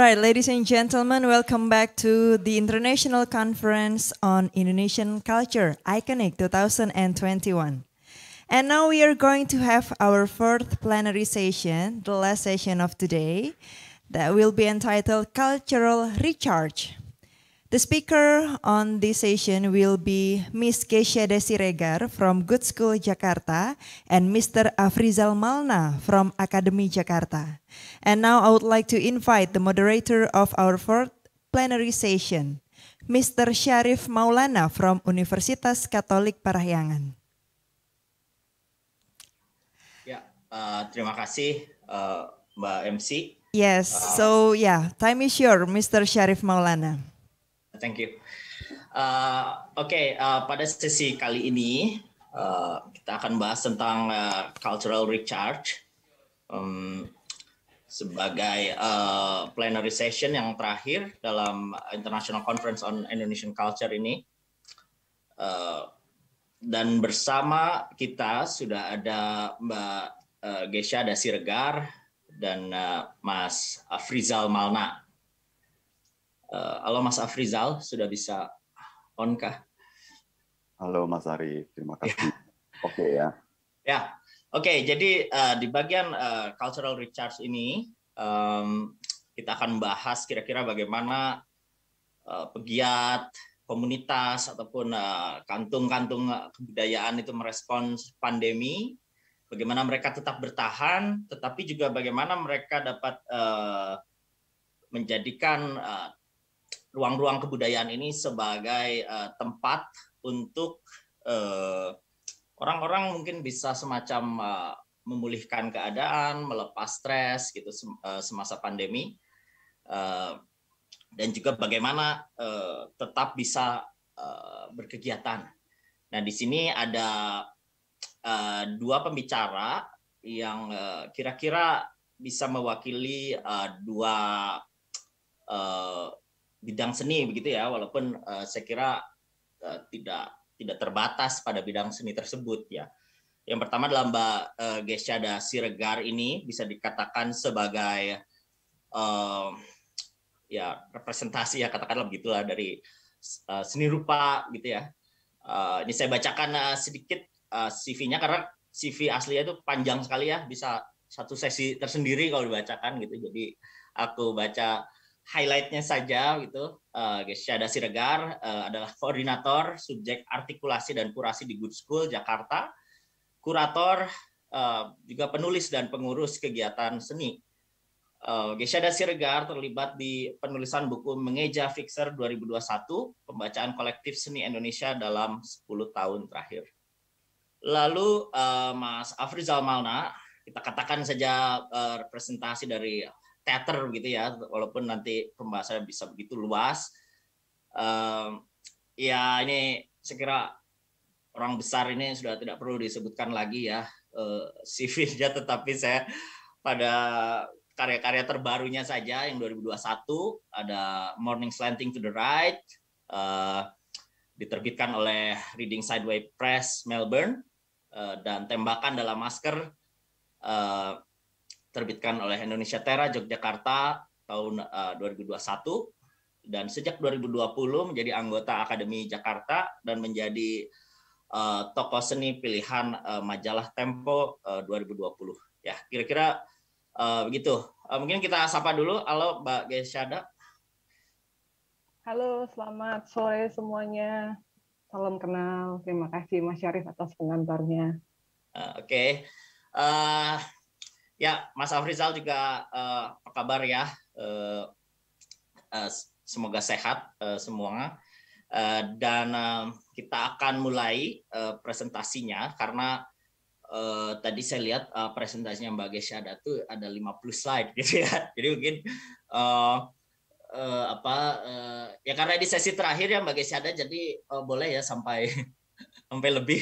right, ladies and gentlemen, welcome back to the International Conference on Indonesian Culture, Iconic 2021. And now we are going to have our fourth plenary session, the last session of today, that will be entitled Cultural Recharge. The speaker on this session will be Miss Geisha Desiregar from Good School Jakarta and Mr. Afrizal Malna from Academy Jakarta. And now I would like to invite the moderator of our fourth plenary session, Mr. Syarif Maulana from Universitas Katolik Parahyangan. Ya, terima kasih Mbak MC. Yes, so yeah, time is yours, Mr. Syarif Maulana. Thank you. Oke, pada sesi kali ini kita akan bahas tentang cultural recharge sebagai plenary session yang terakhir dalam International Conference on Indonesian Culture ini. Dan bersama kita sudah ada Mbak Geisha Desiregar dan Mas Afrizal Malna. Halo Mas Afrizal, sudah bisa on kah? Halo Mas Ari, terima kasih. Oke ya. Ya, oke. Jadi di bagian cultural recharge ini kita akan membahas kira-kira bagaimana pegiat komunitas ataupun kantung-kantung kebudayaan itu merespons pandemi, bagaimana mereka tetap bertahan, tetapi juga bagaimana mereka dapat menjadikan ruang-ruang kebudayaan ini sebagai tempat untuk orang-orang mungkin bisa semacam memulihkan keadaan, melepas stres gitu semasa pandemi, dan juga bagaimana tetap bisa berkegiatan. Nah, di sini ada dua pembicara yang kira-kira bisa mewakili dua bidang seni begitu ya, walaupun saya kira tidak terbatas pada bidang seni tersebut ya. Yang pertama adalah Mbak Geisha Desiregar, ini bisa dikatakan sebagai ya representasi ya, katakanlah begitulah, dari seni rupa gitu ya. Ini saya bacakan sedikit CV-nya karena CV aslinya itu panjang sekali ya, bisa satu sesi tersendiri kalau dibacakan gitu. Jadi aku baca highlight-nya saja gitu. Geisha Desiregar adalah koordinator subjek artikulasi dan kurasi di Good School Jakarta, kurator, juga penulis dan pengurus kegiatan seni. Geisha Desiregar terlibat di penulisan buku Mengeja Fixer 2021, pembacaan kolektif seni Indonesia dalam 10 tahun terakhir. Lalu Mas Afrizal Malna, kita katakan saja representasi dari teater gitu ya, walaupun nanti pembahasannya bisa begitu luas. Ya ini saya kira orang besar ini sudah tidak perlu disebutkan lagi ya CV-nya, tetapi saya pada karya-karya terbarunya saja yang 2021 ada Morning Slanting to the Right, diterbitkan oleh Reading Sideway Press Melbourne, dan Tembakan Dalam Masker terbitkan oleh Indonesia Tera Yogyakarta tahun 2021, dan sejak 2020 menjadi anggota Akademi Jakarta dan menjadi tokoh seni pilihan majalah Tempo 2020. Ya, kira-kira begitu. Mungkin kita sapa dulu. Halo Mbak Geisha. Halo, selamat sore semuanya. Salam kenal. Terima kasih Mas Syarif atas pengantarnya. Oke. Ya, Mas Afrizal juga apa kabar ya? Semoga sehat semua. Dan kita akan mulai presentasinya karena tadi saya lihat presentasinya Mbak Geisha itu ada 50 slide gitu ya. Jadi mungkin ya karena di sesi terakhir ya Mbak Geisha, jadi boleh ya sampai lebih.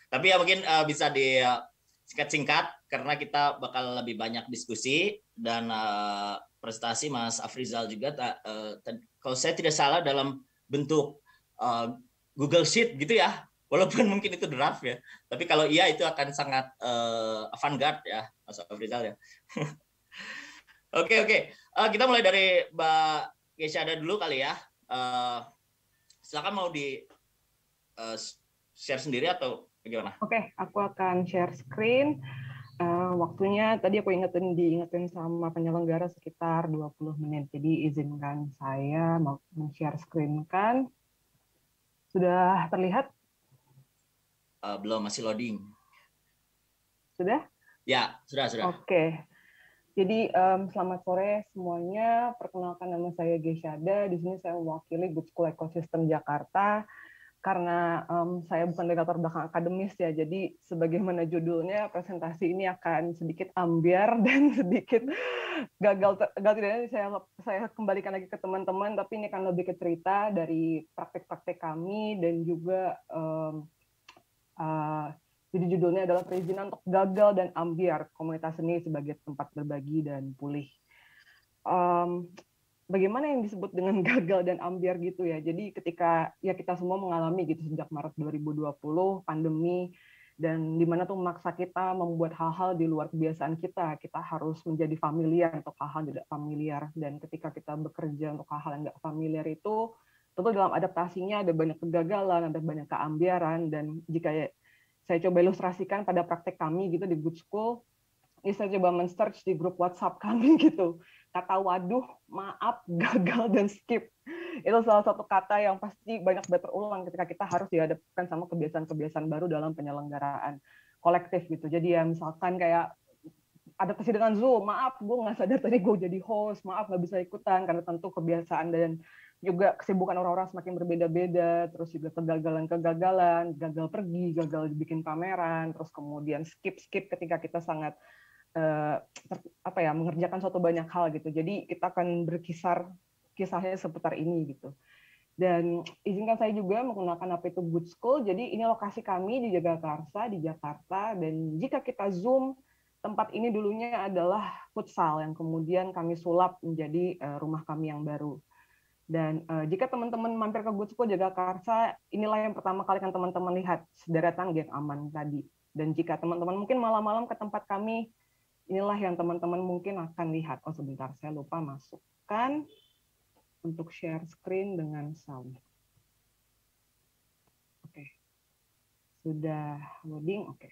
Tapi ya mungkin bisa di singkat-singkat karena kita bakal lebih banyak diskusi, dan presentasi Mas Afrizal juga kalau saya tidak salah dalam bentuk Google Sheet gitu ya, walaupun mungkin itu draft ya, tapi kalau iya itu akan sangat avant-garde ya Mas Afrizal ya. Oke. Kita mulai dari Mbak Gesyada dulu kali ya. Silakan mau di share sendiri atau bagaimana? Oke, aku akan share screen. Waktunya tadi aku diingetin sama penyelenggara sekitar 20 menit. Jadi izinkan saya mau share screen kan. Sudah terlihat? Belum, masih loading. Sudah? Ya, sudah. Oke. Jadi selamat sore semuanya. Perkenalkan, nama saya Gesyada. Di sini saya mewakili Good School Ecosystem Jakarta. Karena saya bukan dari latar belakang akademis ya, jadi sebagaimana judulnya, presentasi ini akan sedikit ambiar dan sedikit gagal tidaknya saya kembalikan lagi ke teman-teman, tapi ini akan lebih ke cerita dari praktek-praktek kami dan juga jadi judulnya adalah perizinan untuk gagal dan ambiar komunitas seni sebagai tempat berbagi dan pulih. Bagaimana yang disebut dengan gagal dan ambiar gitu ya. Jadi ketika ya kita semua mengalami gitu sejak Maret 2020 pandemi, dan dimana tuh memaksa kita membuat hal-hal di luar kebiasaan kita. Kita harus menjadi familiar untuk hal-hal tidak familiar, dan ketika kita bekerja untuk hal-hal yang tidak familiar itu tentu dalam adaptasinya ada banyak kegagalan, ada banyak keambiaran. Dan jika saya coba ilustrasikan pada praktek kami gitu di Good School, ini saya coba men-search di grup WhatsApp kami gitu. Kata waduh, maaf, gagal, dan skip. Itu salah satu kata yang pasti banyak banget terulang ketika kita harus dihadapkan sama kebiasaan-kebiasaan baru dalam penyelenggaraan kolektif gitu. Jadi ya misalkan kayak adaptasi dengan Zoom, maaf gue nggak sadar tadi gue jadi host, maaf nggak bisa ikutan karena tentu kebiasaan dan juga kesibukan orang-orang semakin berbeda-beda, terus juga kegagalan, gagal pergi, gagal bikin pameran, terus kemudian skip ketika kita sangat mengerjakan suatu banyak hal gitu. Jadi kita akan kisahnya seputar ini gitu. Dan izinkan saya juga menggunakan apa itu Good School. Jadi ini lokasi kami di Jagakarsa di Jakarta, dan jika kita zoom, tempat ini dulunya adalah futsal yang kemudian kami sulap menjadi rumah kami yang baru. Dan jika teman-teman mampir ke Good School Jagakarsa, inilah yang pertama kali kan teman-teman lihat sederetan geng aman tadi. Dan jika teman-teman mungkin malam-malam ke tempat kami, inilah yang teman-teman mungkin akan lihat. Oh sebentar, saya lupa masukkan untuk share screen dengan sound. Oke, sudah loading. Oke.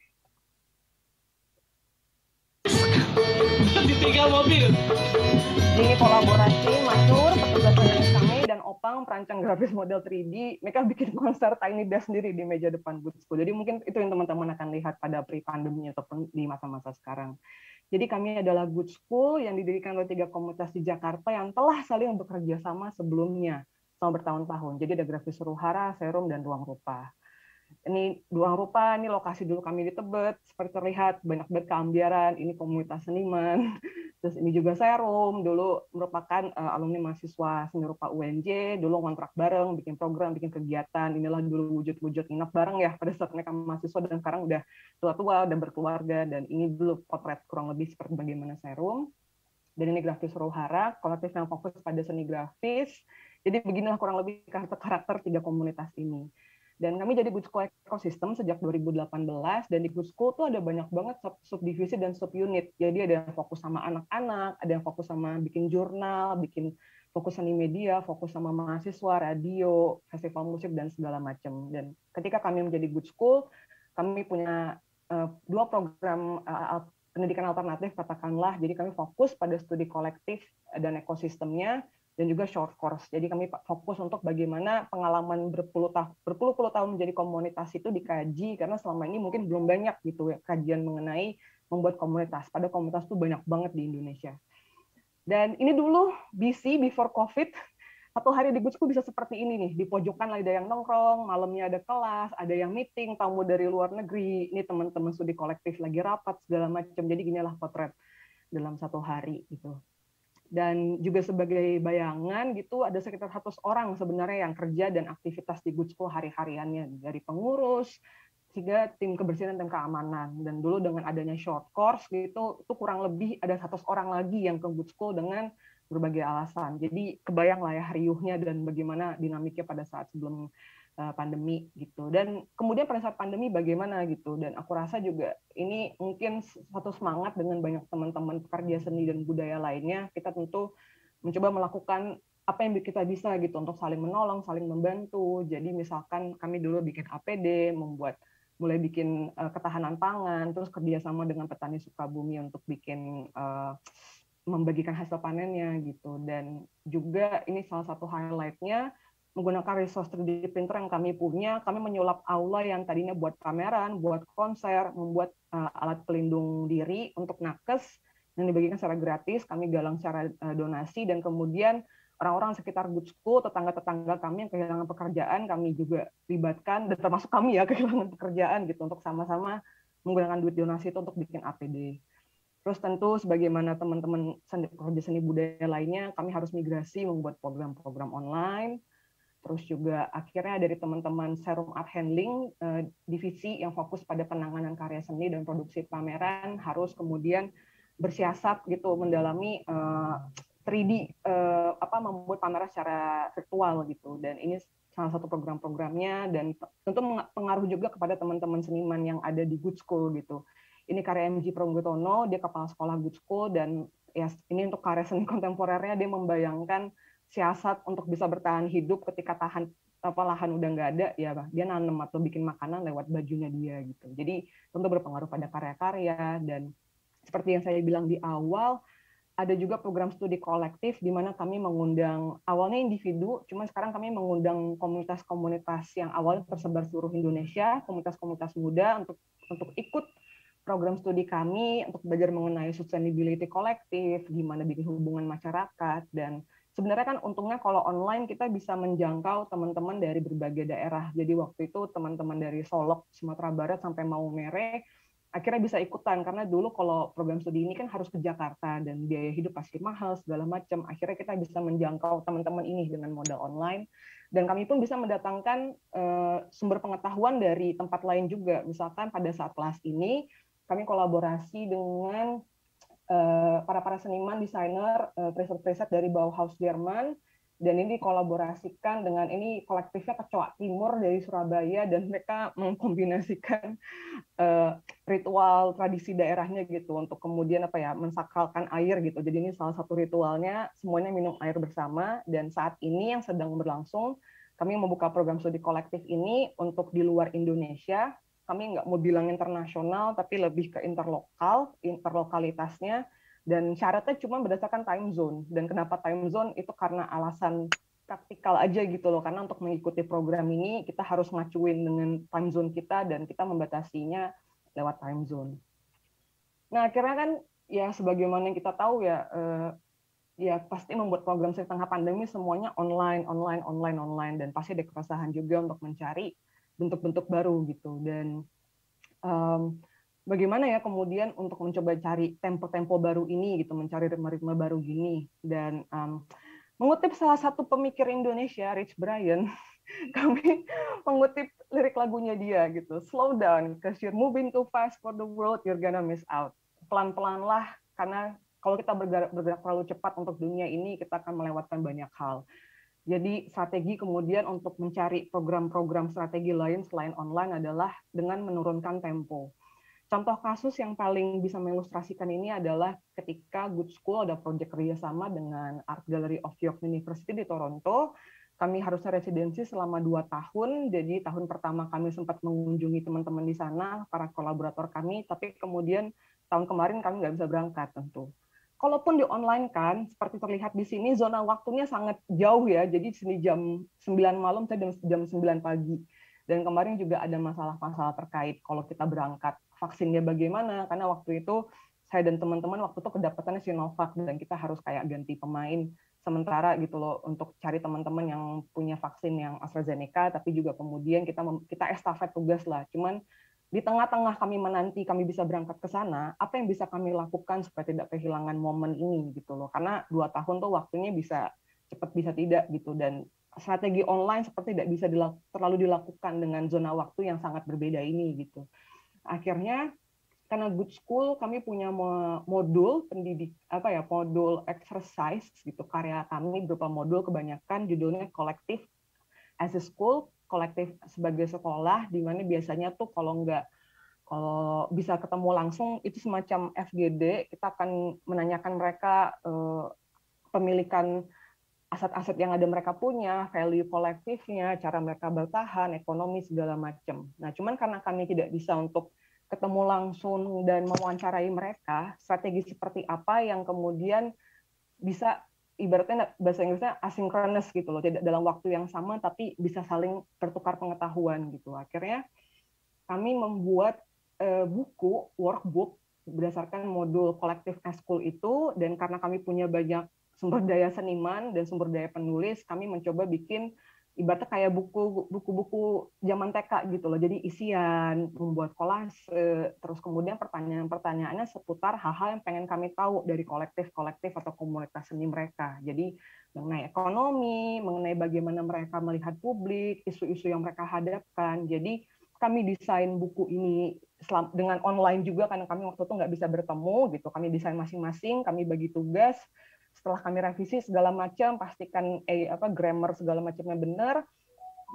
Ditinggal mobil. Ini kolaborasi Mas Nur, petugas penyanyi kami, dan Opang, perancang grafis model 3D. Mereka bikin konser Tiny Desk sendiri di meja depan Good School. Jadi mungkin itu yang teman-teman akan lihat pada pre-pandemi ataupun di masa-masa sekarang. Jadi kami adalah Good School yang didirikan oleh 3 komunitas di Jakarta yang telah saling bekerja sama sebelumnya selama bertahun-tahun. Jadi ada Grafis Suruhara, Serum, dan Ruang Rupa. Ini Ruang Rupa, ini lokasi dulu kami di Tebet, seperti terlihat banyak banget keambiaran, ini komunitas seniman. Terus ini juga Serum, dulu merupakan alumni mahasiswa seni rupa UNJ, dulu ngontrak bareng, bikin program, bikin kegiatan. Inilah dulu wujud-wujud nginep bareng ya pada saat mereka mahasiswa, dan sekarang udah tua-tua, udah berkeluarga. Dan ini dulu potret kurang lebih seperti bagaimana Serum. Dan ini Grafis Suruhara, kolektif yang fokus pada seni grafis. Jadi beginilah kurang lebih karakter 3 komunitas ini. Dan kami jadi Good School Ecosystem sejak 2018, dan di Good School tuh ada banyak banget subdivisi dan subunit. Jadi ada yang fokus sama anak-anak, ada yang fokus sama bikin jurnal, bikin fokus seni media, fokus sama mahasiswa, radio, festival musik, dan segala macam. Dan ketika kami menjadi Good School, kami punya 2 program pendidikan alternatif katakanlah. Jadi kami fokus pada studi kolektif dan ekosistemnya, dan juga short course. Jadi kami fokus untuk bagaimana pengalaman berpuluh-puluh tahun menjadi komunitas itu dikaji, karena selama ini mungkin belum banyak gitu ya kajian mengenai membuat komunitas. Pada komunitas itu banyak banget di Indonesia. Dan ini dulu BC, before COVID, satu hari di Good School bisa seperti ini nih, di pojokan ada yang nongkrong, malamnya ada kelas, ada yang meeting, tamu dari luar negeri, ini teman-teman studi kolektif lagi rapat, segala macam. Jadi ginilah potret dalam satu hari gitu. Dan juga sebagai bayangan gitu, ada sekitar 100 orang sebenarnya yang kerja dan aktivitas di Good School hari-hariannya, dari pengurus hingga tim kebersihan dan tim keamanan. Dan dulu dengan adanya short course gitu, itu kurang lebih ada 100 orang lagi yang ke Good School dengan berbagai alasan. Jadi kebayang lah ya riuhnya dan bagaimana dinamiknya pada saat sebelum pandemi gitu. Dan kemudian pada saat pandemi bagaimana gitu. Dan aku rasa juga ini mungkin satu semangat dengan banyak teman-teman pekerja seni dan budaya lainnya, kita tentu mencoba melakukan apa yang kita bisa gitu untuk saling menolong, saling membantu. Jadi misalkan kami dulu bikin APD, mulai bikin ketahanan pangan, terus kerjasama dengan petani Sukabumi untuk bikin membagikan hasil panennya gitu. Dan juga ini salah satu highlight-nya, menggunakan resource 3D printer yang kami punya, kami menyulap aula yang tadinya buat pameran, buat konser, membuat alat pelindung diri untuk nakes yang dibagikan secara gratis, kami galang secara donasi, dan kemudian orang-orang sekitar Good School, tetangga-tetangga kami yang kehilangan pekerjaan, kami juga libatkan, dan termasuk kami ya kehilangan pekerjaan gitu, untuk sama-sama menggunakan duit donasi itu untuk bikin APD. Terus tentu sebagaimana teman-teman pekerja seni budaya lainnya, kami harus migrasi membuat program-program online. Terus juga akhirnya dari teman-teman Serum Art Handling, divisi yang fokus pada penanganan karya seni dan produksi pameran, harus kemudian bersiasat gitu mendalami 3D membuat pameran secara virtual gitu. Dan ini salah satu program-programnya, dan tentu pengaruh juga kepada teman-teman seniman yang ada di Good School gitu. Ini karya MG Pronggotono, dia kepala sekolah Good School, dan ya ini untuk karya seni kontemporernya, dia membayangkan siasat untuk bisa bertahan hidup ketika lahan udah nggak ada, ya dia nanam atau bikin makanan lewat bajunya dia gitu. Jadi tentu berpengaruh pada karya-karya. Dan seperti yang saya bilang di awal, ada juga program studi kolektif di mana kami mengundang awalnya individu, cuma sekarang kami mengundang komunitas-komunitas yang awalnya tersebar seluruh Indonesia, komunitas-komunitas muda untuk ikut program studi kami, untuk belajar mengenai sustainability kolektif, gimana bikin hubungan masyarakat. Dan sebenarnya kan untungnya kalau online kita bisa menjangkau teman-teman dari berbagai daerah. Jadi waktu itu teman-teman dari Solok, Sumatera Barat sampai Maumere akhirnya bisa ikutan, karena dulu kalau program studi ini kan harus ke Jakarta dan biaya hidup pasti mahal segala macam. Akhirnya kita bisa menjangkau teman-teman ini dengan modal online, dan kami pun bisa mendatangkan sumber pengetahuan dari tempat lain juga. Misalkan pada saat kelas ini kami kolaborasi dengan para seniman, desainer, preset-preset dari Bauhaus Jerman, dan ini dikolaborasikan dengan ini kolektifnya Kecoa Timur dari Surabaya, dan mereka mengkombinasikan ritual tradisi daerahnya gitu untuk kemudian mensakralkan air gitu. Jadi ini salah satu ritualnya, semuanya minum air bersama. Dan saat ini yang sedang berlangsung, kami membuka program studi kolektif ini untuk di luar Indonesia. Kami nggak mau bilang internasional, tapi lebih ke interlokalitasnya, dan syaratnya cuma berdasarkan time zone. Dan kenapa time zone? Itu karena alasan praktikal aja gitu loh, karena untuk mengikuti program ini kita harus ngacuin dengan time zone kita, dan kita membatasinya lewat time zone. Nah akhirnya kan ya sebagaimana yang kita tahu ya, ya pasti membuat program di tengah pandemi semuanya online, dan pasti ada keresahan juga untuk mencari bentuk-bentuk baru gitu. Dan bagaimana ya kemudian untuk mencoba cari tempo-tempo baru ini gitu, mencari ritme-ritme baru gini. Dan mengutip salah satu pemikir Indonesia, Rich Brian, kami mengutip lirik lagunya dia gitu, slow down, because you're moving too fast for the world, you're gonna miss out. Pelan-pelan lah, karena kalau kita bergerak terlalu cepat untuk dunia ini, kita akan melewatkan banyak hal. Jadi strategi kemudian untuk mencari program-program strategi lain selain online adalah dengan menurunkan tempo. Contoh kasus yang paling bisa mengilustrasikan ini adalah ketika Good School ada proyek kerjasama dengan Art Gallery of York University di Toronto. Kami harusnya residensi selama 2 tahun, jadi tahun pertama kami sempat mengunjungi teman-teman di sana, para kolaborator kami, tapi kemudian tahun kemarin kami nggak bisa berangkat tentu. Kalaupun di online kan, seperti terlihat di sini, zona waktunya sangat jauh ya. Jadi di sini jam 9 malam, saya jam 9 pagi. Dan kemarin juga ada masalah-masalah terkait kalau kita berangkat. Vaksinnya bagaimana? Karena waktu itu, saya dan teman-teman waktu itu kedapatannya Sinovac, dan kita harus kayak ganti pemain sementara gitu loh, untuk cari teman-teman yang punya vaksin yang AstraZeneca, tapi juga kemudian kita estafet tugas lah. Cuman di tengah-tengah kami menanti kami bisa berangkat ke sana, apa yang bisa kami lakukan supaya tidak kehilangan momen ini gitu loh. Karena 2 tahun tuh waktunya bisa cepat bisa tidak gitu, dan strategi online seperti tidak bisa terlalu dilakukan dengan zona waktu yang sangat berbeda ini gitu. Akhirnya karena Good School kami punya modul modul exercise gitu, karya kami berupa modul kebanyakan judulnya kolektif as a school, kolektif sebagai sekolah, di mana biasanya tuh kalau bisa ketemu langsung itu semacam FGD, kita akan menanyakan mereka pemilikan aset-aset yang ada mereka punya, value kolektifnya, cara mereka bertahan, ekonomi segala macam. Nah, cuman karena kami tidak bisa untuk ketemu langsung dan mewawancarai mereka, strategi seperti apa yang kemudian bisa ibaratnya bahasa Inggrisnya asynchronous gitu loh, tidak dalam waktu yang sama tapi bisa saling bertukar pengetahuan gitu. Akhirnya kami membuat buku workbook berdasarkan modul kolektif eskul itu, dan karena kami punya banyak sumber daya seniman dan sumber daya penulis, kami mencoba bikin ibaratnya kayak buku-buku zaman TK gitu loh. Jadi isian, membuat kolase, terus kemudian pertanyaan-pertanyaannya seputar hal-hal yang pengen kami tahu dari kolektif-kolektif atau komunitas seni mereka. Jadi mengenai ekonomi, mengenai bagaimana mereka melihat publik, isu-isu yang mereka hadapkan. Jadi kami desain buku ini dengan online juga karena kami waktu itu nggak bisa bertemu gitu. Kami desain masing-masing, kami bagi tugas. Setelah kami revisi segala macam, pastikan grammar segala macamnya benar.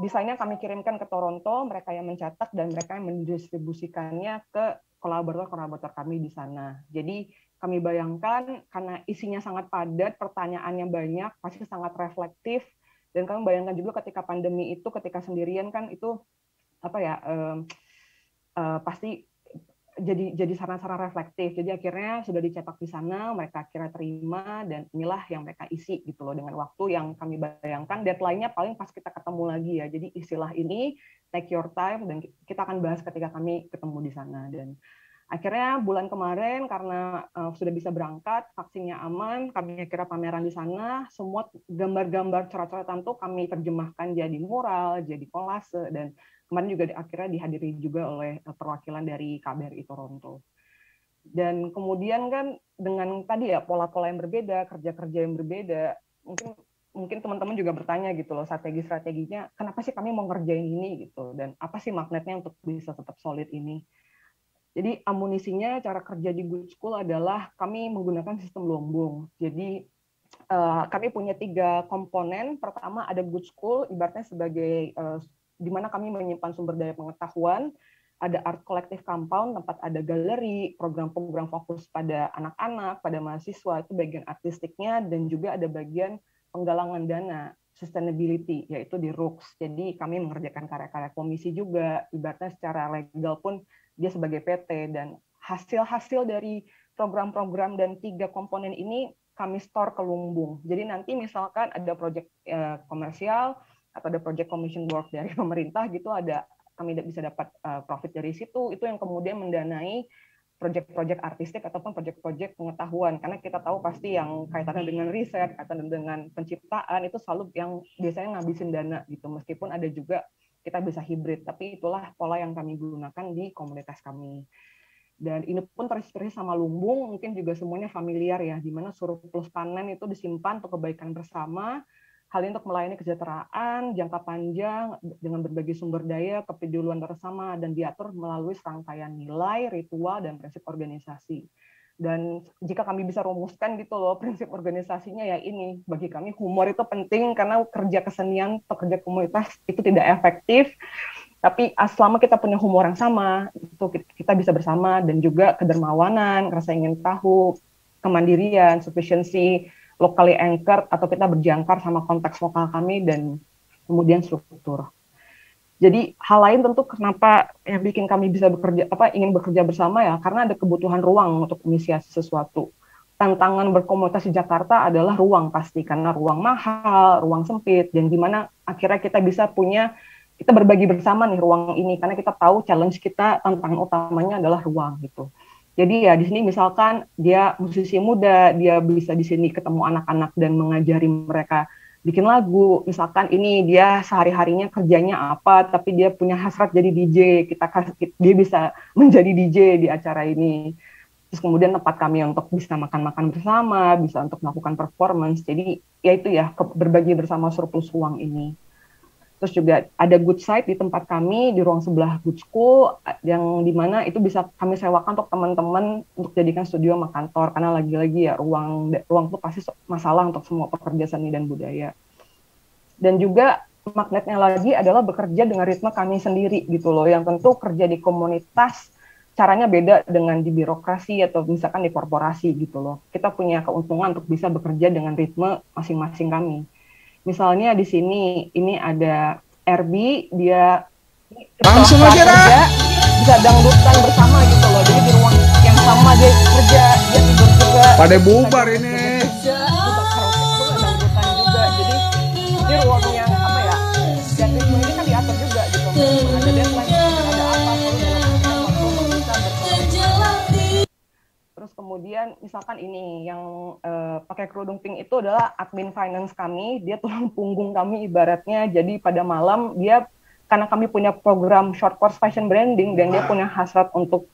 Desainnya kami kirimkan ke Toronto, mereka yang mencetak dan mereka yang mendistribusikannya ke kolaborator-kolaborator kami di sana. Jadi kami bayangkan karena isinya sangat padat, pertanyaannya banyak, pasti sangat reflektif. Dan kami bayangkan juga ketika pandemi itu, ketika sendirian kan itu pasti jadi saran-saran reflektif. Jadi akhirnya sudah dicetak di sana, mereka akhirnya terima, dan inilah yang mereka isi gitu loh, dengan waktu yang kami bayangkan. Deadline-nya paling pas kita ketemu lagi ya. Jadi istilah ini take your time, dan kita akan bahas ketika kami ketemu di sana. Dan akhirnya bulan kemarin karena sudah bisa berangkat, vaksinnya aman, kami akhirnya pameran di sana. Semua gambar-gambar coret-coretan tuh kami terjemahkan jadi mural, jadi kolase, dan kemarin juga akhirnya dihadiri juga oleh perwakilan dari KBRI Toronto. Dan kemudian kan dengan tadi ya pola-pola yang berbeda, kerja-kerja yang berbeda, mungkin teman-teman juga bertanya gitu loh, strategi-strateginya, kenapa sih kami mau ngerjain ini gitu, dan apa sih magnetnya untuk bisa tetap solid ini. Jadi amunisinya cara kerja di Good School adalah kami menggunakan sistem lumbung. Jadi kami punya 3 komponen. Pertama ada Good School, ibaratnya sebagai di mana kami menyimpan sumber daya pengetahuan, ada Art Collective Compound, tempat ada galeri, program-program fokus pada anak-anak, pada mahasiswa, itu bagian artistiknya, dan juga ada bagian penggalangan dana, sustainability, yaitu di RUKS. Jadi kami mengerjakan karya-karya komisi juga, ibaratnya secara legal pun dia sebagai PT, dan hasil-hasil dari program-program dan 3 komponen ini kami store ke lumbung. Jadi nanti misalkan ada proyek komersial, atau ada project commission work dari pemerintah gitu, kami bisa dapat profit dari situ, itu yang kemudian mendanai proyek-proyek artistik ataupun proyek-proyek pengetahuan, karena kita tahu pasti yang kaitannya dengan riset, kaitannya dengan penciptaan itu selalu yang biasanya ngabisin dana gitu, meskipun ada juga kita bisa hibrid, tapi itulah pola yang kami gunakan di komunitas kami. Dan ini pun terinspirasi sama lumbung, mungkin juga semuanya familiar ya, di mana surplus panen itu disimpan untuk kebaikan bersama. Hal ini untuk melayani kesejahteraan jangka panjang dengan berbagai sumber daya, kepedulian bersama, dan diatur melalui serangkaian nilai, ritual, dan prinsip organisasi. Dan jika kami bisa rumuskan gitu loh, prinsip organisasinya ya ini, bagi kami humor itu penting karena kerja kesenian atau kerja komunitas itu tidak efektif, tapi selama kita punya humor yang sama, itu kita bisa bersama, dan juga kedermawanan, rasa ingin tahu, kemandirian, sufficiency, locally anchored, atau kita berjangkar sama konteks lokal kami, dan kemudian struktur. Jadi hal lain tentu kenapa yang bikin kami bisa ingin bekerja bersama ya, karena ada kebutuhan ruang untuk inisiasi sesuatu. Tantangan berkomunitas di Jakarta adalah ruang pasti, karena ruang mahal, ruang sempit, dan gimana akhirnya kita bisa kita berbagi bersama nih ruang ini, karena kita tahu challenge kita, tantangan utamanya adalah ruang gitu. Jadi ya di sini misalkan dia musisi muda, dia bisa di sini ketemu anak-anak dan mengajari mereka bikin lagu. Misalkan ini dia sehari-harinya kerjanya apa, tapi dia punya hasrat jadi DJ. Dia bisa menjadi DJ di acara ini. Terus kemudian tempat kami untuk bisa makan-makan bersama, bisa untuk melakukan performance. Jadi ya itu ya, berbagi bersama surplus ruang ini. Terus juga ada Good Site di tempat kami, di ruang sebelah Good School, yang dimana itu bisa kami sewakan untuk teman-teman untuk jadikan studio sama kantor, karena lagi-lagi ya ruang itu pasti masalah untuk semua pekerja seni dan budaya. Dan juga magnetnya lagi adalah bekerja dengan ritme kami sendiri gitu loh, yang tentu kerja di komunitas caranya beda dengan di birokrasi atau misalkan di korporasi gitu loh. Kita punya keuntungan untuk bisa bekerja dengan ritme masing-masing kami. Misalnya di sini ini ada RB, dia langsung aja kerja bisa dangdutan bersama gitu loh. Jadi di ruang yang sama dia kerja, dia tidur juga. Pada bubar ini. Dangdutan juga. Jadi di ruang yang apa ya? Dan ritme ini kan diatur juga gitu. Ada deadline, ada apa selalu bisa bersama. Terus kemudian misalkan ini yang pakai kerudung pink itu adalah admin finance kami, dia tulang punggung kami ibaratnya. Jadi pada malam dia, karena kami punya program short course fashion branding dan dia punya hasrat untuk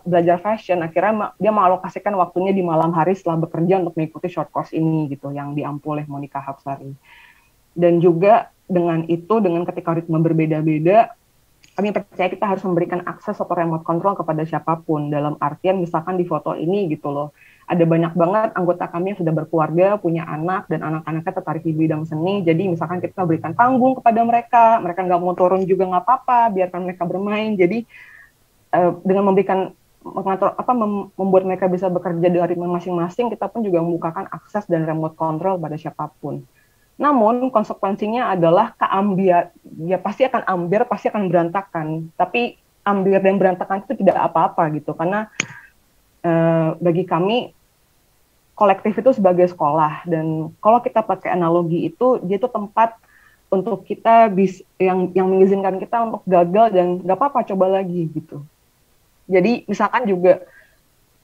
belajar fashion, akhirnya dia mengalokasikan waktunya di malam hari setelah bekerja untuk mengikuti short course ini gitu, yang diampu oleh Monica Hapsari. Dan juga dengan itu, dengan ketika ritme berbeda-beda, kami percaya kita harus memberikan akses atau remote control kepada siapapun. Dalam artian misalkan di foto ini gitu loh, ada banyak banget anggota kami yang sudah berkeluarga, punya anak, dan anak-anaknya tertarik di bidang seni. Jadi misalkan kita berikan panggung kepada mereka nggak mau turun juga nggak apa-apa, biarkan mereka bermain. Jadi dengan memberikan membuat mereka bisa bekerja dari masing-masing, kita pun juga membukakan akses dan remote control pada siapapun. Namun konsekuensinya adalah ya pasti akan ambiar, pasti akan berantakan. Tapi ambiar dan berantakan itu tidak apa-apa gitu, karena bagi kami kolektif itu sebagai sekolah, dan kalau kita pakai analogi itu, dia itu tempat untuk kita yang mengizinkan kita untuk gagal dan nggak apa-apa, coba lagi gitu. Jadi misalkan juga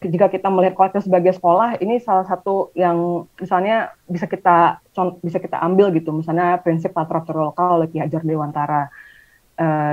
jika kita melihat kolektif sebagai sekolah, ini salah satu yang misalnya bisa kita ambil gitu, misalnya prinsip literatur lokal oleh Ki Hajar Dewantara.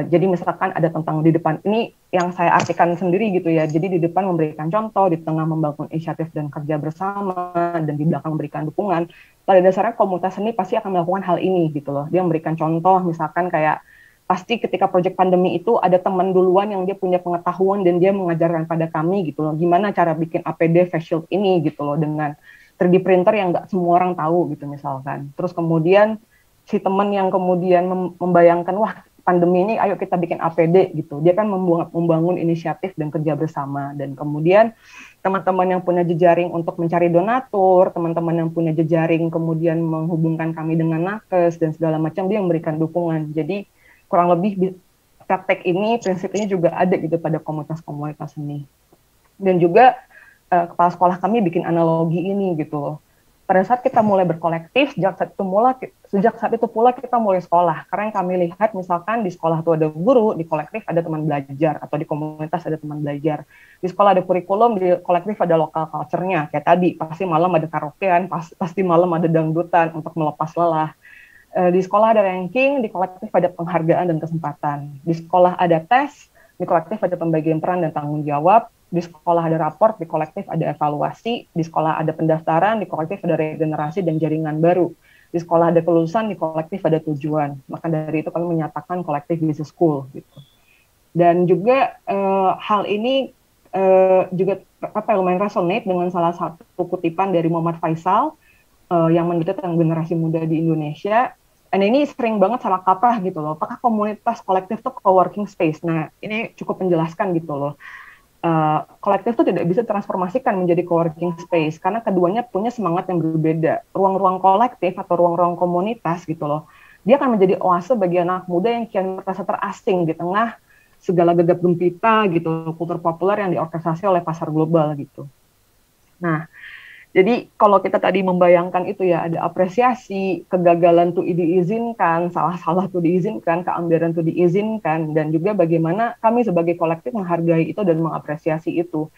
Jadi misalkan ada tentang di depan, ini yang saya artikan sendiri gitu ya, jadi di depan memberikan contoh, di tengah membangun inisiatif dan kerja bersama, dan di belakang memberikan dukungan. Pada dasarnya komunitas seni pasti akan melakukan hal ini gitu loh. Dia memberikan contoh, misalkan kayak pasti ketika proyek pandemi itu ada teman duluan yang dia punya pengetahuan dan dia mengajarkan pada kami gitu loh, gimana cara bikin APD face shield ini gitu loh, dengan 3D printer yang nggak semua orang tahu gitu misalkan. Terus kemudian si teman yang kemudian membayangkan, wah pandemi ini ayo kita bikin APD gitu, dia kan membangun inisiatif dan kerja bersama. Dan kemudian teman-teman yang punya jejaring untuk mencari donatur, teman-teman yang punya jejaring kemudian menghubungkan kami dengan nakes dan segala macam, dia memberikan dukungan. Jadi kurang lebih praktek ini, prinsip ini juga ada gitu pada komunitas-komunitas seni. Dan juga kepala sekolah kami bikin analogi ini gitu loh. Pada saat kita mulai berkolektif, sejak saat itu pula kita mulai sekolah. Karena yang kami lihat misalkan di sekolah itu ada guru, di kolektif ada teman belajar, atau di komunitas ada teman belajar. Di sekolah ada kurikulum, di kolektif ada lokal culture-nya. Kayak tadi, pasti malam ada karaokean, pasti malam ada dangdutan untuk melepas lelah. Di sekolah ada ranking, di kolektif ada penghargaan dan kesempatan. Di sekolah ada tes, di kolektif ada pembagian peran dan tanggung jawab. Di sekolah ada raport, di kolektif ada evaluasi. Di sekolah ada pendaftaran, di kolektif ada regenerasi dan jaringan baru. Di sekolah ada kelulusan, di kolektif ada tujuan. Maka dari itu kami menyatakan kolektif is a school gitu. Dan juga hal ini juga lumayan resonate dengan salah satu kutipan dari Muhammad Faisal yang meneliti tentang generasi muda di Indonesia. Dan ini sering banget salah kaprah gitu loh. Apakah komunitas kolektif itu co-working space? Nah, ini cukup menjelaskan gitu loh. Kolektif itu tidak bisa transformasikan menjadi co-working space karena keduanya punya semangat yang berbeda. Ruang-ruang kolektif atau ruang-ruang komunitas gitu loh, dia akan menjadi oase bagi anak muda yang kian merasa terasing di tengah segala gegap gempita gitu, kultur populer yang diorkestrasi oleh pasar global gitu. Nah, jadi kalau kita tadi membayangkan itu ya, ada apresiasi, kegagalan tuh diizinkan, salah-salah tuh diizinkan, keambiaran tuh diizinkan, dan juga bagaimana kami sebagai kolektif menghargai itu dan mengapresiasi itu.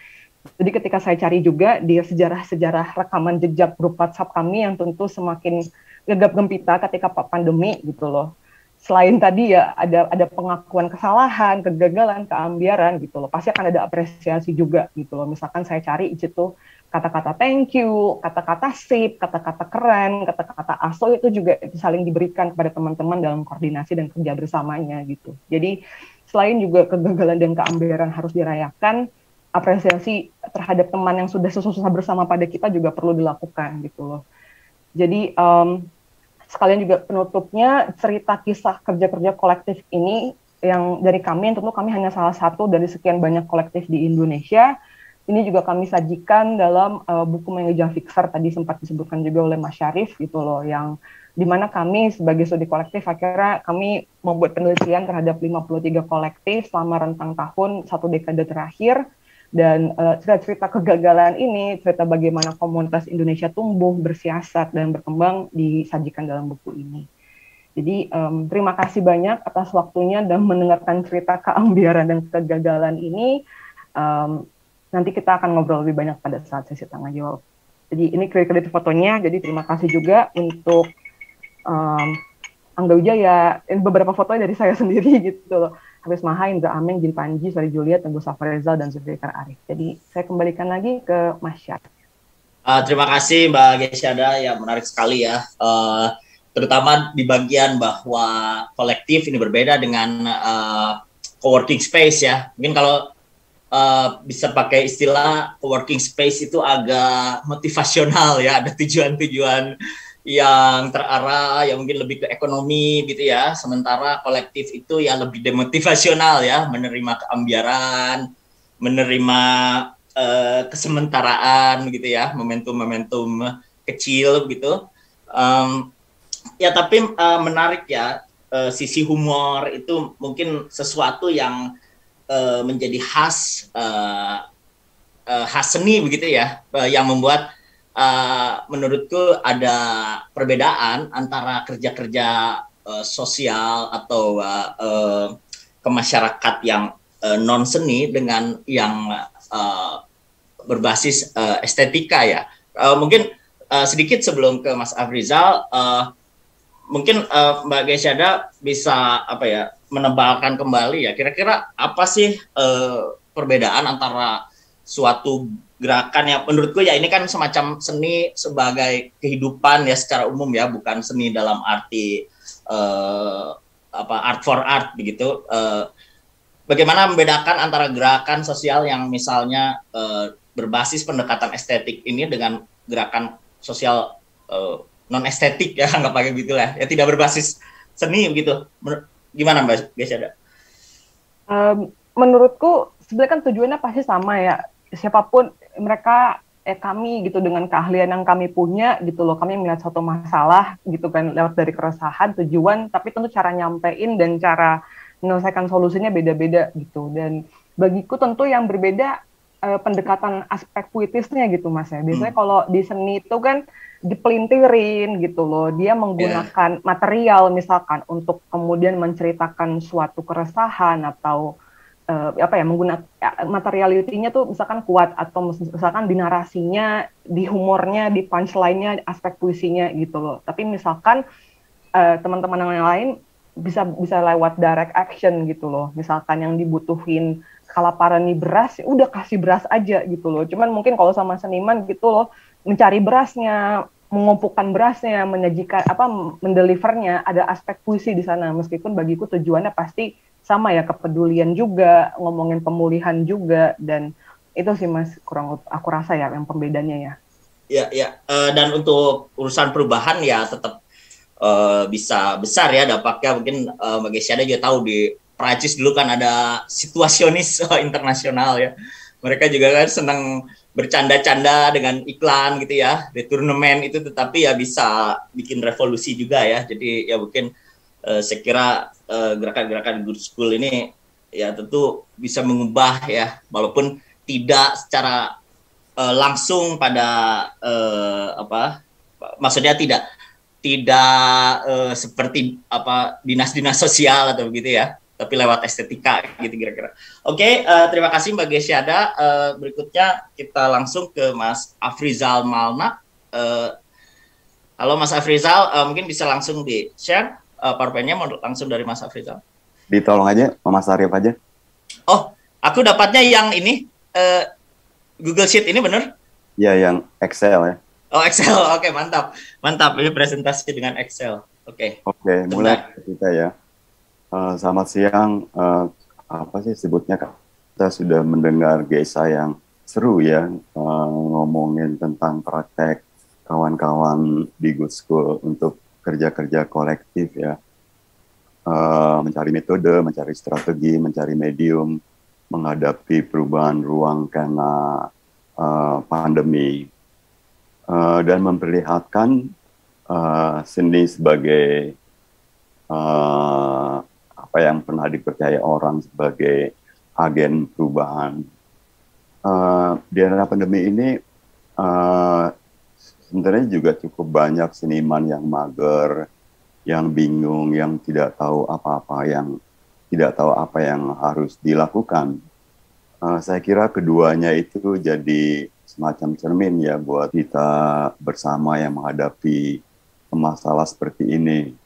Jadi ketika saya cari juga di sejarah-sejarah rekaman jejak grup WhatsApp kami yang tentu semakin gegap gempita ketika pandemi gitu loh. Selain tadi ya ada pengakuan kesalahan, kegagalan, keambiaran gitu loh. Pasti akan ada apresiasi juga gitu loh. Misalkan saya cari itu kata-kata thank you, kata-kata sip, kata-kata keren, kata-kata aso itu juga saling diberikan kepada teman-teman dalam koordinasi dan kerja bersamanya gitu. Jadi selain juga kegagalan dan keambiaran harus dirayakan, apresiasi terhadap teman yang sudah susah-susah bersama pada kita juga perlu dilakukan gitu loh. Jadi sekalian juga penutupnya cerita kisah kerja-kerja kolektif ini yang dari kami, tentu kami hanya salah satu dari sekian banyak kolektif di Indonesia. Ini juga kami sajikan dalam buku Mengeja Fixer, tadi sempat disebutkan juga oleh Mas Syarif gitu loh, yang dimana kami sebagai studi kolektif akhirnya kami membuat penelitian terhadap 53 kolektif selama rentang tahun 1 dekade terakhir, dan cerita-cerita kegagalan ini, cerita bagaimana komunitas Indonesia tumbuh, bersiasat, dan berkembang disajikan dalam buku ini. Jadi terima kasih banyak atas waktunya dan mendengarkan cerita keambiaran dan kegagalan ini. Nanti kita akan ngobrol lebih banyak pada saat sesi tanya jawab. Jadi ini kredit fotonya, jadi terima kasih juga untuk Angga Wijaya, beberapa fotonya dari saya sendiri gitu loh. Hafiz Maha, Indra Ameng, Jin Panji, Sari Juliet, Teguh Safarizal, dan Zulfikar Arif. Jadi saya kembalikan lagi ke Mas Syar. Terima kasih Mbak Gesyada, ya menarik sekali ya. Terutama di bagian bahwa kolektif ini berbeda dengan co-working space ya. Mungkin kalau bisa pakai istilah co-working space itu agak motivasional ya, ada tujuan-tujuan yang terarah, yang mungkin lebih ke ekonomi gitu ya, sementara kolektif itu ya lebih demotivasional ya, menerima keambiaran, menerima kesementaraan gitu ya, momentum-momentum kecil gitu. Ya tapi menarik ya, sisi humor itu mungkin sesuatu yang menjadi khas seni begitu ya, yang membuat menurutku ada perbedaan antara kerja-kerja sosial atau kemasyarakat yang non seni dengan yang berbasis estetika ya. Mungkin sedikit sebelum ke Mas Afrizal, mungkin Mbak Gesyada bisa menebalkan kembali ya, kira-kira apa sih perbedaan antara suatu gerakan yang menurutku ya ini kan semacam seni sebagai kehidupan ya secara umum ya, bukan seni dalam arti art for art begitu. Bagaimana membedakan antara gerakan sosial yang misalnya berbasis pendekatan estetik ini dengan gerakan sosial non estetik ya, nggak pakai begitulah ya, tidak berbasis seni begitu. Gimana Mbak Gesyada? Menurutku sebenarnya kan tujuannya pasti sama ya, siapapun mereka kami gitu, dengan keahlian yang kami punya gitu loh, kami melihat suatu masalah gitu kan lewat dari keresahan, tujuan, tapi tentu cara nyampein dan cara menyelesaikan solusinya beda-beda gitu. Dan bagiku tentu yang berbeda pendekatan aspek puitisnya gitu Mas ya. Biasanya kalau di seni itu kan dipelintirin gitu loh, dia menggunakan material misalkan untuk kemudian menceritakan suatu keresahan atau menggunakan materialitinya tuh misalkan kuat, atau misalkan di narasinya, di humornya, di punchline-nya, aspek puisinya gitu loh. Tapi misalkan teman-teman yang lain bisa lewat direct action gitu loh. Misalkan yang dibutuhin kelaparan nih beras, ya udah kasih beras aja gitu loh. Cuman mungkin kalau sama seniman gitu loh, mencari berasnya, mengumpulkan berasnya, menyajikan mendelivernya, ada aspek puisi di sana. Meskipun bagiku tujuannya pasti sama ya, kepedulian juga, ngomongin pemulihan juga, dan itu sih Mas kurang aku rasa ya yang pembedanya ya. Ya, dan untuk urusan perubahan ya tetap bisa besar ya dampaknya. Mungkin Mbak Gesyada juga tahu di Prancis dulu kan ada situasionis internasional ya. Mereka juga kan senang bercanda-canda dengan iklan gitu ya, di turnamen itu, tetapi ya bisa bikin revolusi juga ya. Jadi ya mungkin saya kira gerakan-gerakan Good School ini ya tentu bisa mengubah ya, walaupun tidak secara langsung pada maksudnya tidak seperti dinas-dinas sosial atau begitu ya, tapi lewat estetika gitu kira-kira. Oke, terima kasih Mbak Gesyada. Berikutnya kita langsung ke Mas Afrizal Malna. Halo Mas Afrizal, mungkin bisa langsung di-share PowerPoint-nya langsung dari Mas Afrizal. Ditolong aja, Mas Arif aja. Oh, aku dapatnya yang ini, Google Sheet ini bener? Iya, yang Excel ya. Oh, Excel, oke, mantap. Mantap, ini presentasi dengan Excel. Oke, mulai kita ya. Selamat siang, apa sih sebutnya, kita sudah mendengar GSA yang seru ya, ngomongin tentang praktek kawan-kawan di Good School untuk kerja-kerja kolektif ya, mencari metode, mencari strategi, mencari medium, menghadapi perubahan ruang karena pandemi, dan memperlihatkan seni sebagai apa yang pernah dipercaya orang sebagai agen perubahan. Di era pandemi ini sebenarnya juga cukup banyak seniman yang mager, yang bingung, yang tidak tahu apa-apa, yang tidak tahu apa yang harus dilakukan. Saya kira keduanya itu jadi semacam cermin ya buat kita bersama yang menghadapi masalah seperti ini.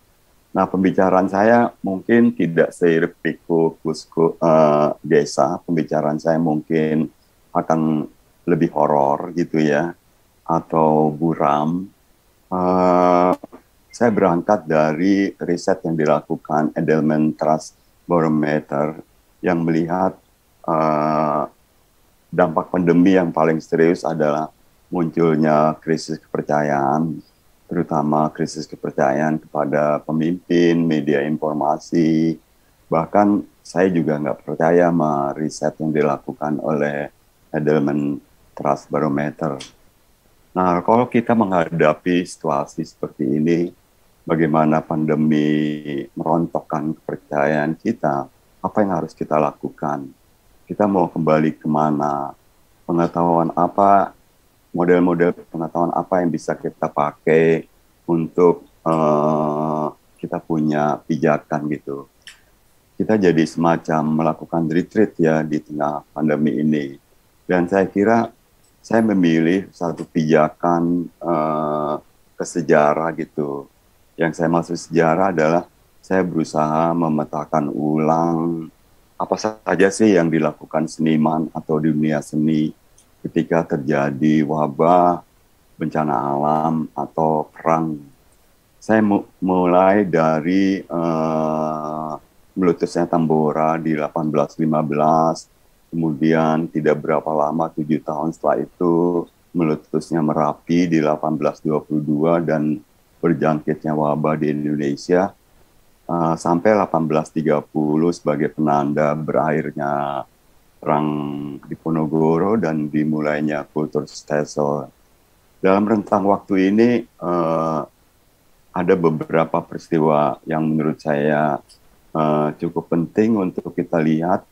Nah, pembicaraan saya mungkin tidak seirpiku desa, pembicaraan saya mungkin akan lebih horor gitu ya, atau buram. Saya berangkat dari riset yang dilakukan Edelman Trust Barometer yang melihat dampak pandemi yang paling serius adalah munculnya krisis kepercayaan, terutama krisis kepercayaan kepada pemimpin, media informasi. Bahkan saya juga nggak percaya sama riset yang dilakukan oleh Edelman Trust Barometer. Nah, kalau kita menghadapi situasi seperti ini, bagaimana pandemi merontokkan kepercayaan kita, apa yang harus kita lakukan? Kita mau kembali kemana? Pengetahuan apa, model-model pengetahuan apa yang bisa kita pakai untuk kita punya pijakan gitu. Kita jadi semacam melakukan retreat ya di tengah pandemi ini. Dan saya kira saya memilih satu pijakan ke sejarah gitu. Yang saya maksud sejarah adalah saya berusaha memetakan ulang apa saja sih yang dilakukan seniman atau di dunia seni ketika terjadi wabah, bencana alam, atau perang. Saya mulai dari meletusnya Tambora di 1815, kemudian tidak berapa lama, 7 tahun setelah itu, meletusnya Merapi di 1822 dan berjangkitnya wabah di Indonesia, sampai 1830 sebagai penanda berakhirnya perang Diponegoro dan dimulainya kultur stelsel. Dalam rentang waktu ini ada beberapa peristiwa yang menurut saya cukup penting untuk kita lihat.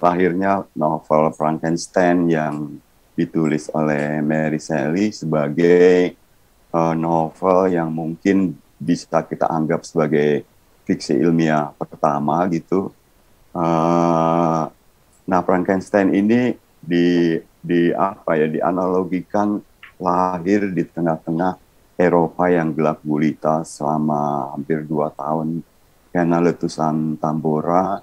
Lahirnya novel Frankenstein yang ditulis oleh Mary Shelley sebagai novel yang mungkin bisa kita anggap sebagai fiksi ilmiah pertama gitu. Nah, Frankenstein ini dianalogikan lahir di tengah-tengah Eropa yang gelap gulita selama hampir 2 tahun karena letusan Tambora,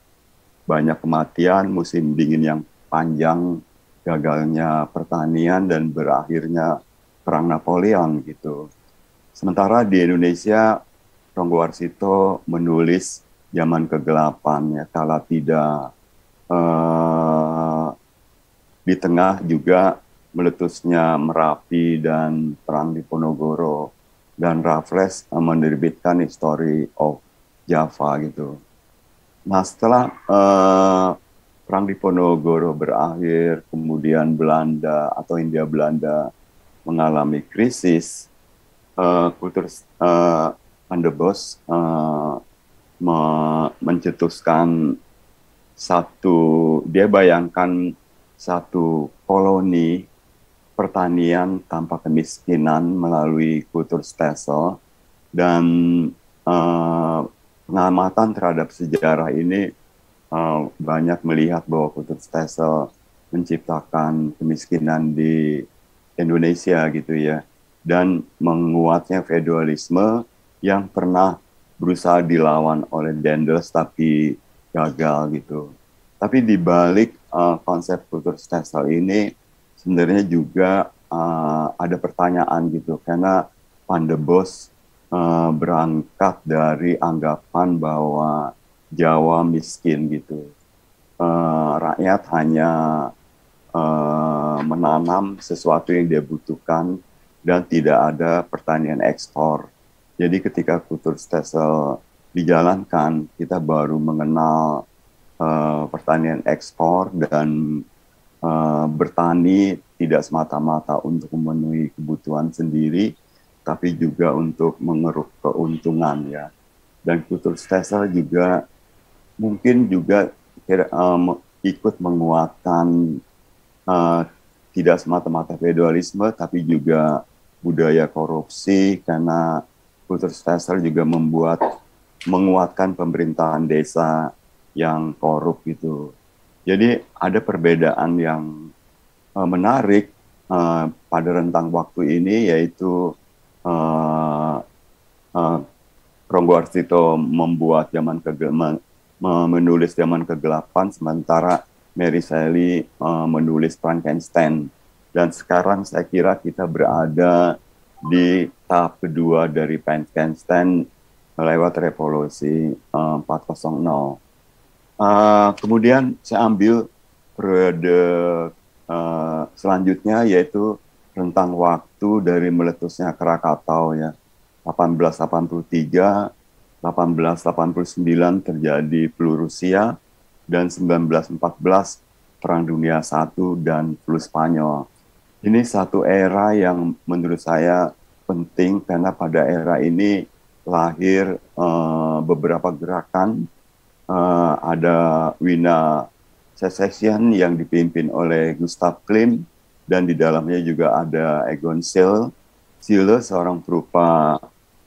banyak kematian, musim dingin yang panjang, gagalnya pertanian dan berakhirnya perang Napoleon gitu. Sementara di Indonesia, Ronggo Warsito menulis zaman kegelapan, ya, kala tidak di tengah juga meletusnya Merapi dan perang Diponegoro, dan Raffles menerbitkan History of Java gitu. Nah, setelah perang Diponegoro berakhir, kemudian Belanda atau Hindia Belanda mengalami krisis, kultur Van der Bos mencetuskan dia bayangkan satu koloni pertanian tanpa kemiskinan melalui kultur stelsel, dan pengamatan terhadap sejarah ini banyak melihat bahwa kultur stelsel menciptakan kemiskinan di Indonesia gitu ya, dan menguatnya feodalisme yang pernah berusaha dilawan oleh Daendels tapi gagal gitu. Tapi di balik konsep kultur stelsel ini sebenarnya juga ada pertanyaan gitu, karena Van der Bos berangkat dari anggapan bahwa Jawa miskin gitu. Rakyat hanya menanam sesuatu yang dia butuhkan dan tidak ada pertanian ekspor. Jadi ketika Kulturstelsel dijalankan, kita baru mengenal pertanian ekspor dan bertani tidak semata-mata untuk memenuhi kebutuhan sendiri, tapi juga untuk mengeruk keuntungan ya. Dan Kulturstelsel juga mungkin juga ikut menguatkan tidak semata-mata feodalisme, tapi juga budaya korupsi, karena Kulturstelsel juga menguatkan pemerintahan desa yang korup gitu. Jadi ada perbedaan yang menarik pada rentang waktu ini, yaitu Ronggo Arsito menulis Zaman Kegelapan, sementara Mary Shelley menulis Frankenstein. Dan sekarang saya kira kita berada di tahap kedua dari Frankenstein lewat revolusi 4.0. Kemudian saya ambil periode selanjutnya, yaitu rentang waktu dari meletusnya Krakatau ya. 1883, 1889 terjadi flu Rusia, dan 1914 Perang Dunia I dan flu Spanyol. Ini satu era yang menurut saya penting, karena pada era ini lahir beberapa gerakan. Ada Wiener Secession yang dipimpin oleh Gustav Klimt, dan di dalamnya juga ada Egon Schiele, seorang perupa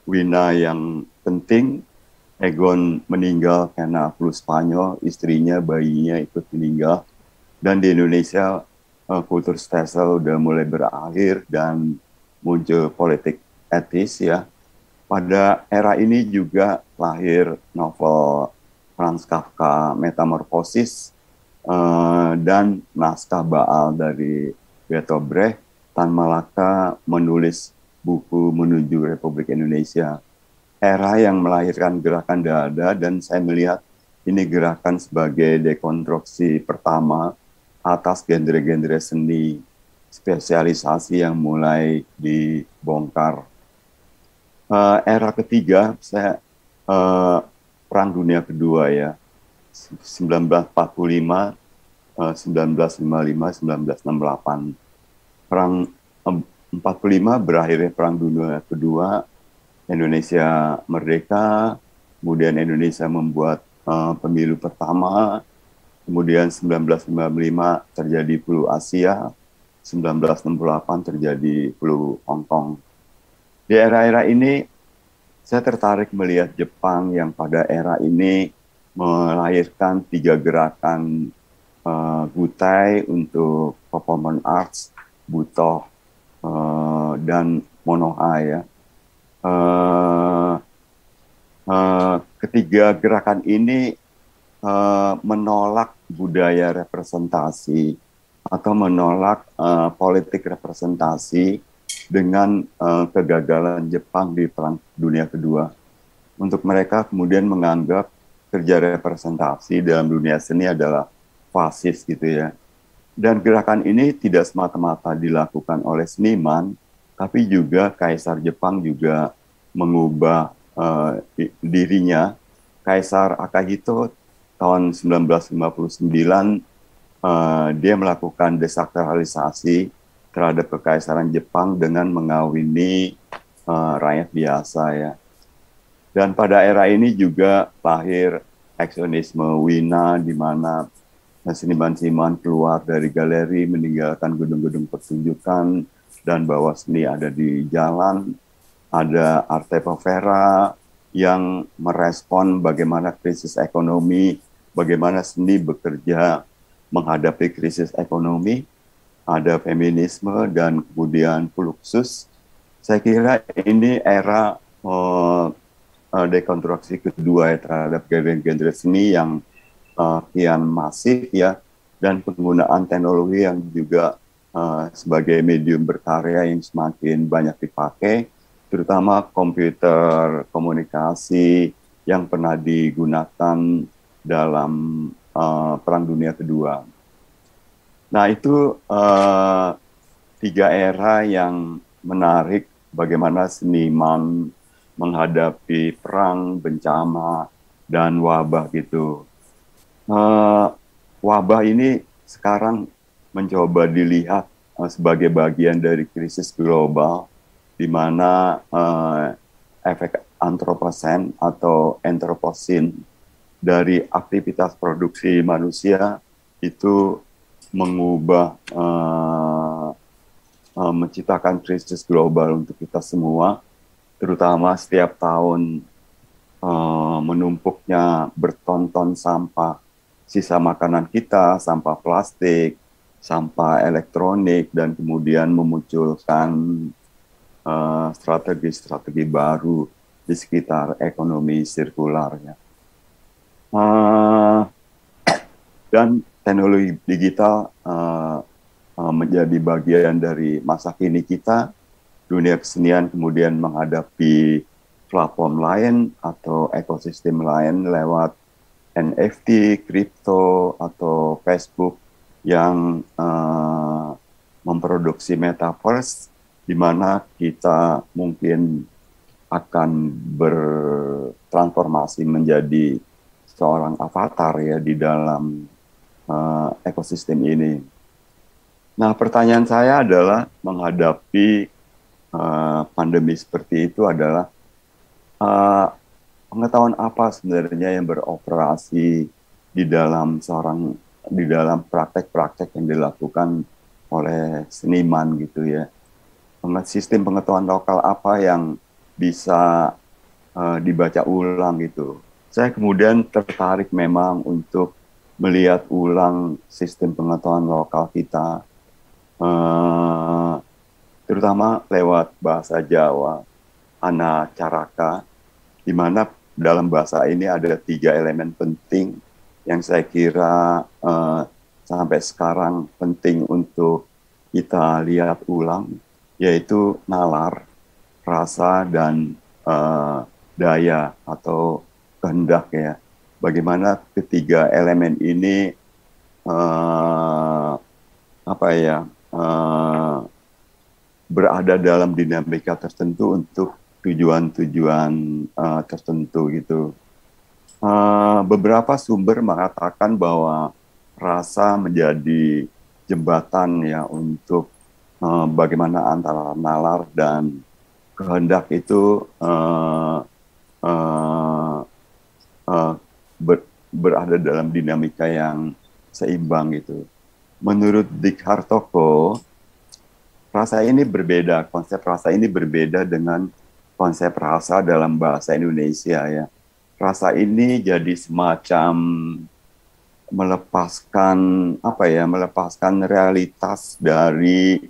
Wiener yang penting. Egon meninggal karena flu Spanyol, istrinya, bayinya ikut meninggal. Dan di Indonesia Kulturstelsel udah mulai berakhir dan muncul politik etis ya. Pada era ini juga lahir novel Franz Kafka Metamorphosis dan naskah Baal dari Bertolt Brecht. Tan Malaka menulis buku Menuju Republik Indonesia. Era yang melahirkan gerakan Dada, dan saya melihat ini gerakan sebagai dekonstruksi pertama atas genre-genre seni spesialisasi yang mulai dibongkar. Era ketiga, saya Perang Dunia Kedua ya, 1945, 1955, 1968. Perang 45 berakhirnya Perang Dunia Kedua, Indonesia merdeka, kemudian Indonesia membuat pemilu pertama, kemudian 1955 terjadi flu Asia, 1968 terjadi flu Hong Kong. Di era-era ini, saya tertarik melihat Jepang yang pada era ini melahirkan 3 gerakan Gutai untuk performance arts, Butoh, dan Monoha ya. Ketiga gerakan ini menolak budaya representasi atau menolak politik representasi dengan kegagalan Jepang di Perang Dunia Kedua. Untuk mereka kemudian menganggap kerja representasi dalam dunia seni adalah fasis gitu ya. Dan gerakan ini tidak semata-mata dilakukan oleh seniman, tapi juga Kaisar Jepang juga mengubah dirinya. Kaisar Akihito tahun 1959 dia melakukan desakralisasi terhadap kekaisaran Jepang dengan mengawini rakyat biasa ya. Dan pada era ini juga lahir eksonisme Wina, di mana seniman-seniman keluar dari galeri, meninggalkan gedung-gedung pertunjukan, dan bahwa seni ada di jalan. Ada Arte Povera yang merespon bagaimana krisis ekonomi, bagaimana seni bekerja menghadapi krisis ekonomi. Ada feminisme dan kemudian Fluxus. Saya kira ini era dekonstruksi kedua ya, terhadap genre seni yang kian masif ya, dan penggunaan teknologi yang juga sebagai medium berkarya yang semakin banyak dipakai, terutama komputer komunikasi yang pernah digunakan dalam Perang Dunia Kedua. Nah itu 3 era yang menarik bagaimana seniman menghadapi perang, bencana, dan wabah gitu. Wabah ini sekarang mencoba dilihat sebagai bagian dari krisis global, di mana efek antroposen atau antroposin dari aktivitas produksi manusia itu mengubah, menciptakan krisis global untuk kita semua, terutama setiap tahun menumpuknya berton-ton sampah, sisa makanan kita, sampah plastik, sampah elektronik, dan kemudian memunculkan strategi-strategi baru di sekitar ekonomi sirkularnya. Dan teknologi digital menjadi bagian dari masa kini kita. Dunia kesenian kemudian menghadapi platform lain atau ekosistem lain lewat NFT, kripto, atau Facebook yang memproduksi metaverse, di mana kita mungkin akan bertransformasi menjadi seorang avatar ya di dalam ekosistem ini. Nah, pertanyaan saya adalah menghadapi pandemi seperti itu adalah pengetahuan apa sebenarnya yang beroperasi di dalam praktek-praktek yang dilakukan oleh seniman gitu ya. Sistem pengetahuan lokal apa yang bisa dibaca ulang gitu. Saya kemudian tertarik memang untuk melihat ulang sistem pengetahuan lokal kita, terutama lewat bahasa Jawa, Ana Caraka, di mana dalam bahasa ini ada 3 elemen penting yang saya kira sampai sekarang penting untuk kita lihat ulang, yaitu nalar, rasa, dan daya atau kehendak ya. Bagaimana ketiga elemen ini berada dalam dinamika tertentu untuk tujuan-tujuan tertentu gitu. Beberapa sumber mengatakan bahwa rasa menjadi jembatan ya untuk bagaimana antara nalar dan kehendak itu berada dalam dinamika yang seimbang gitu. Menurut Dick Hartoko, konsep rasa ini berbeda dengan konsep rasa dalam bahasa Indonesia ya. Rasa ini jadi semacam melepaskan realitas dari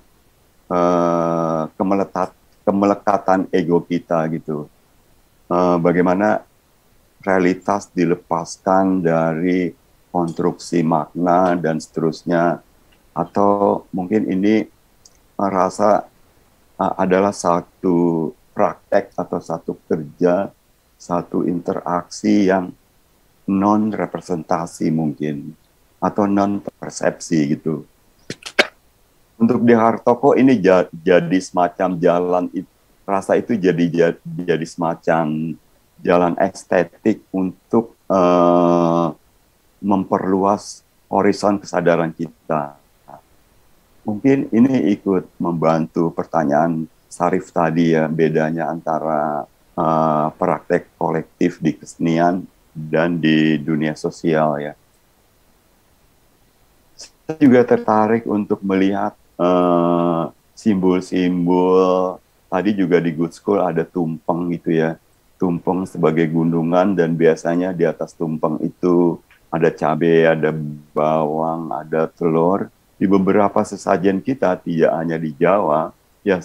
kemelekatan ego kita gitu. Bagaimana realitas dilepaskan dari konstruksi makna dan seterusnya, atau mungkin ini rasa adalah satu praktek atau satu kerja, satu interaksi yang non representasi mungkin, atau non persepsi gitu. Untuk di Hartoko ini jadi semacam jalan, rasa itu jadi semacam jalan estetik untuk memperluas horizon kesadaran kita. Mungkin ini ikut membantu pertanyaan Sarif tadi ya, bedanya antara praktek kolektif di kesenian dan di dunia sosial ya. Saya juga tertarik untuk melihat simbol-simbol. Tadi juga di Good School ada tumpeng gitu ya. Tumpeng sebagai gunungan, dan biasanya di atas tumpeng itu ada cabai, ada bawang, ada telur. Di beberapa sesajen kita, tidak hanya di Jawa, ya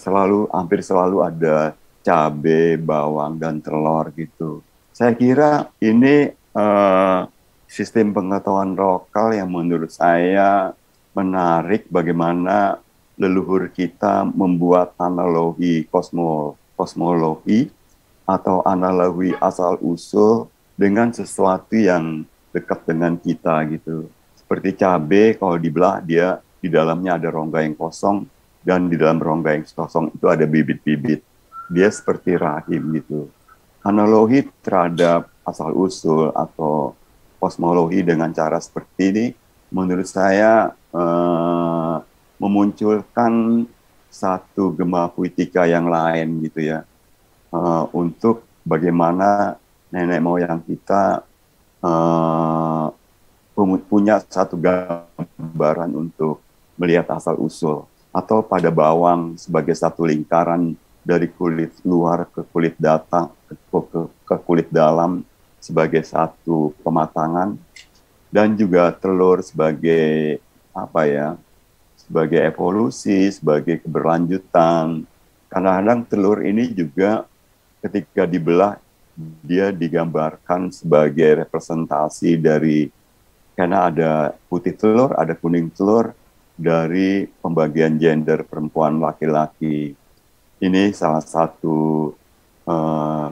hampir selalu ada cabai, bawang, dan telur gitu. Saya kira ini sistem pengetahuan lokal yang menurut saya menarik, bagaimana leluhur kita membuat analogi kosmologi atau analogi asal-usul dengan sesuatu yang dekat dengan kita gitu. Seperti cabai, kalau dibelah dia di dalamnya ada rongga yang kosong, dan di dalam rongga yang kosong itu ada bibit-bibit. Dia seperti rahim gitu. analogi terhadap asal-usul atau kosmologi dengan cara seperti ini, menurut saya memunculkan satu gema puitika yang lain gitu ya, untuk bagaimana nenek moyang kita punya satu gambaran untuk melihat asal-usul, atau pada bawang sebagai satu lingkaran dari kulit luar ke kulit ke kulit dalam sebagai satu pematangan, dan juga telur sebagai apa ya, sebagai evolusi, sebagai keberlanjutan. Kadang-kadang telur ini juga ketika dibelah dia digambarkan sebagai representasi dari, karena ada putih telur, ada kuning telur, dari pembagian gender perempuan laki-laki. Ini salah satu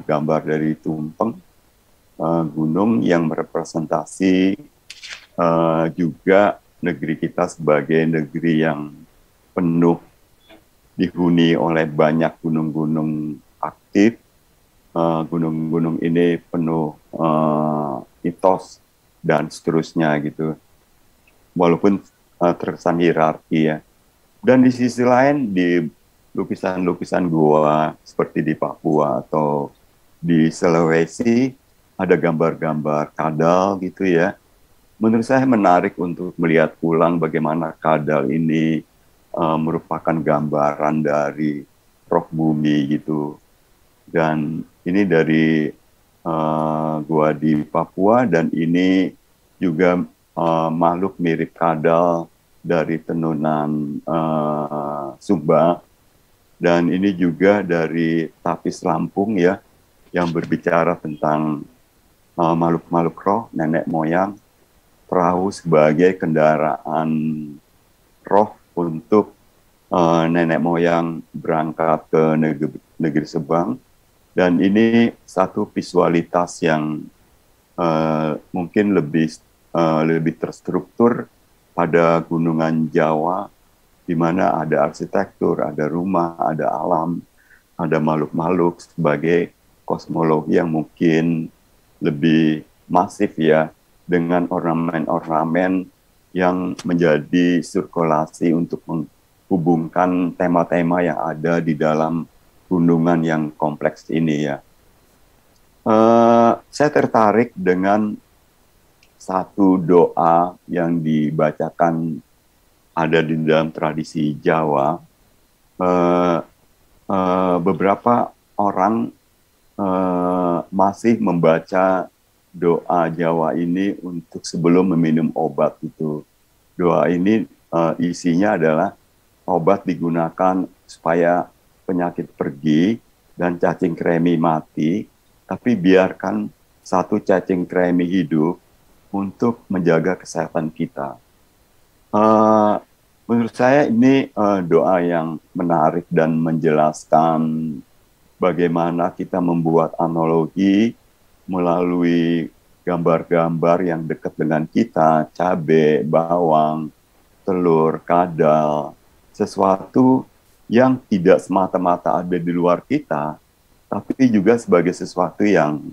gambar dari tumpeng, gunung yang merepresentasi juga negeri kita sebagai negeri yang penuh dihuni oleh banyak gunung-gunung aktif. Gunung-gunung ini penuh mitos dan seterusnya gitu. Walaupun terkesan hierarki ya. Dan di sisi lain di lukisan-lukisan gua seperti di Papua atau di Sulawesi ada gambar-gambar kadal gitu ya. Menurut saya menarik untuk melihat ulang bagaimana kadal ini merupakan gambaran dari roh bumi gitu. Dan ini dari gua di Papua, dan ini juga makhluk mirip kadal dari tenunan Sumba, dan ini juga dari Tapis Lampung ya, yang berbicara tentang makhluk-makhluk roh, nenek moyang, perahu sebagai kendaraan roh untuk nenek moyang berangkat ke negeri Sebang. Dan ini satu visualitas yang mungkin lebih terstruktur pada gunungan Jawa, di mana ada arsitektur, ada rumah, ada alam, ada makhluk-makhluk sebagai kosmologi yang mungkin lebih masif ya, dengan ornamen-ornamen yang menjadi sirkulasi untuk menghubungkan tema-tema yang ada di dalam gunungan yang kompleks ini ya. Saya tertarik dengan satu doa yang dibacakan ada di dalam tradisi Jawa. Beberapa orang masih membaca doa Jawa ini untuk sebelum meminum obat itu. Doa ini isinya adalah obat digunakan supaya penyakit pergi dan cacing kremi mati, tapi biarkan satu cacing kremi hidup untuk menjaga kesehatan kita. Menurut saya ini doa yang menarik dan menjelaskan bagaimana kita membuat analogi melalui gambar-gambar yang dekat dengan kita, cabai, bawang, telur, kadal, sesuatu yang tidak semata-mata ada di luar kita, tapi juga sebagai sesuatu yang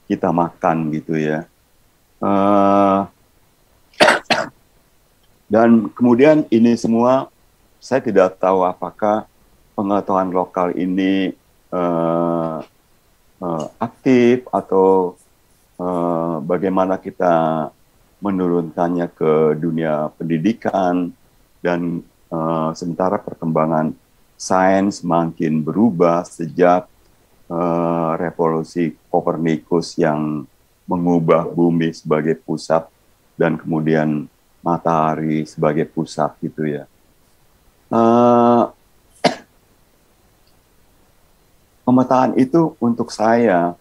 kita makan gitu ya. Dan kemudian ini semua, saya tidak tahu apakah pengetahuan lokal ini aktif atau bagaimana kita menurunkannya ke dunia pendidikan, dan sementara perkembangan sains makin berubah sejak revolusi Kopernikus yang mengubah bumi sebagai pusat dan kemudian matahari sebagai pusat gitu ya. Pemetaan itu untuk saya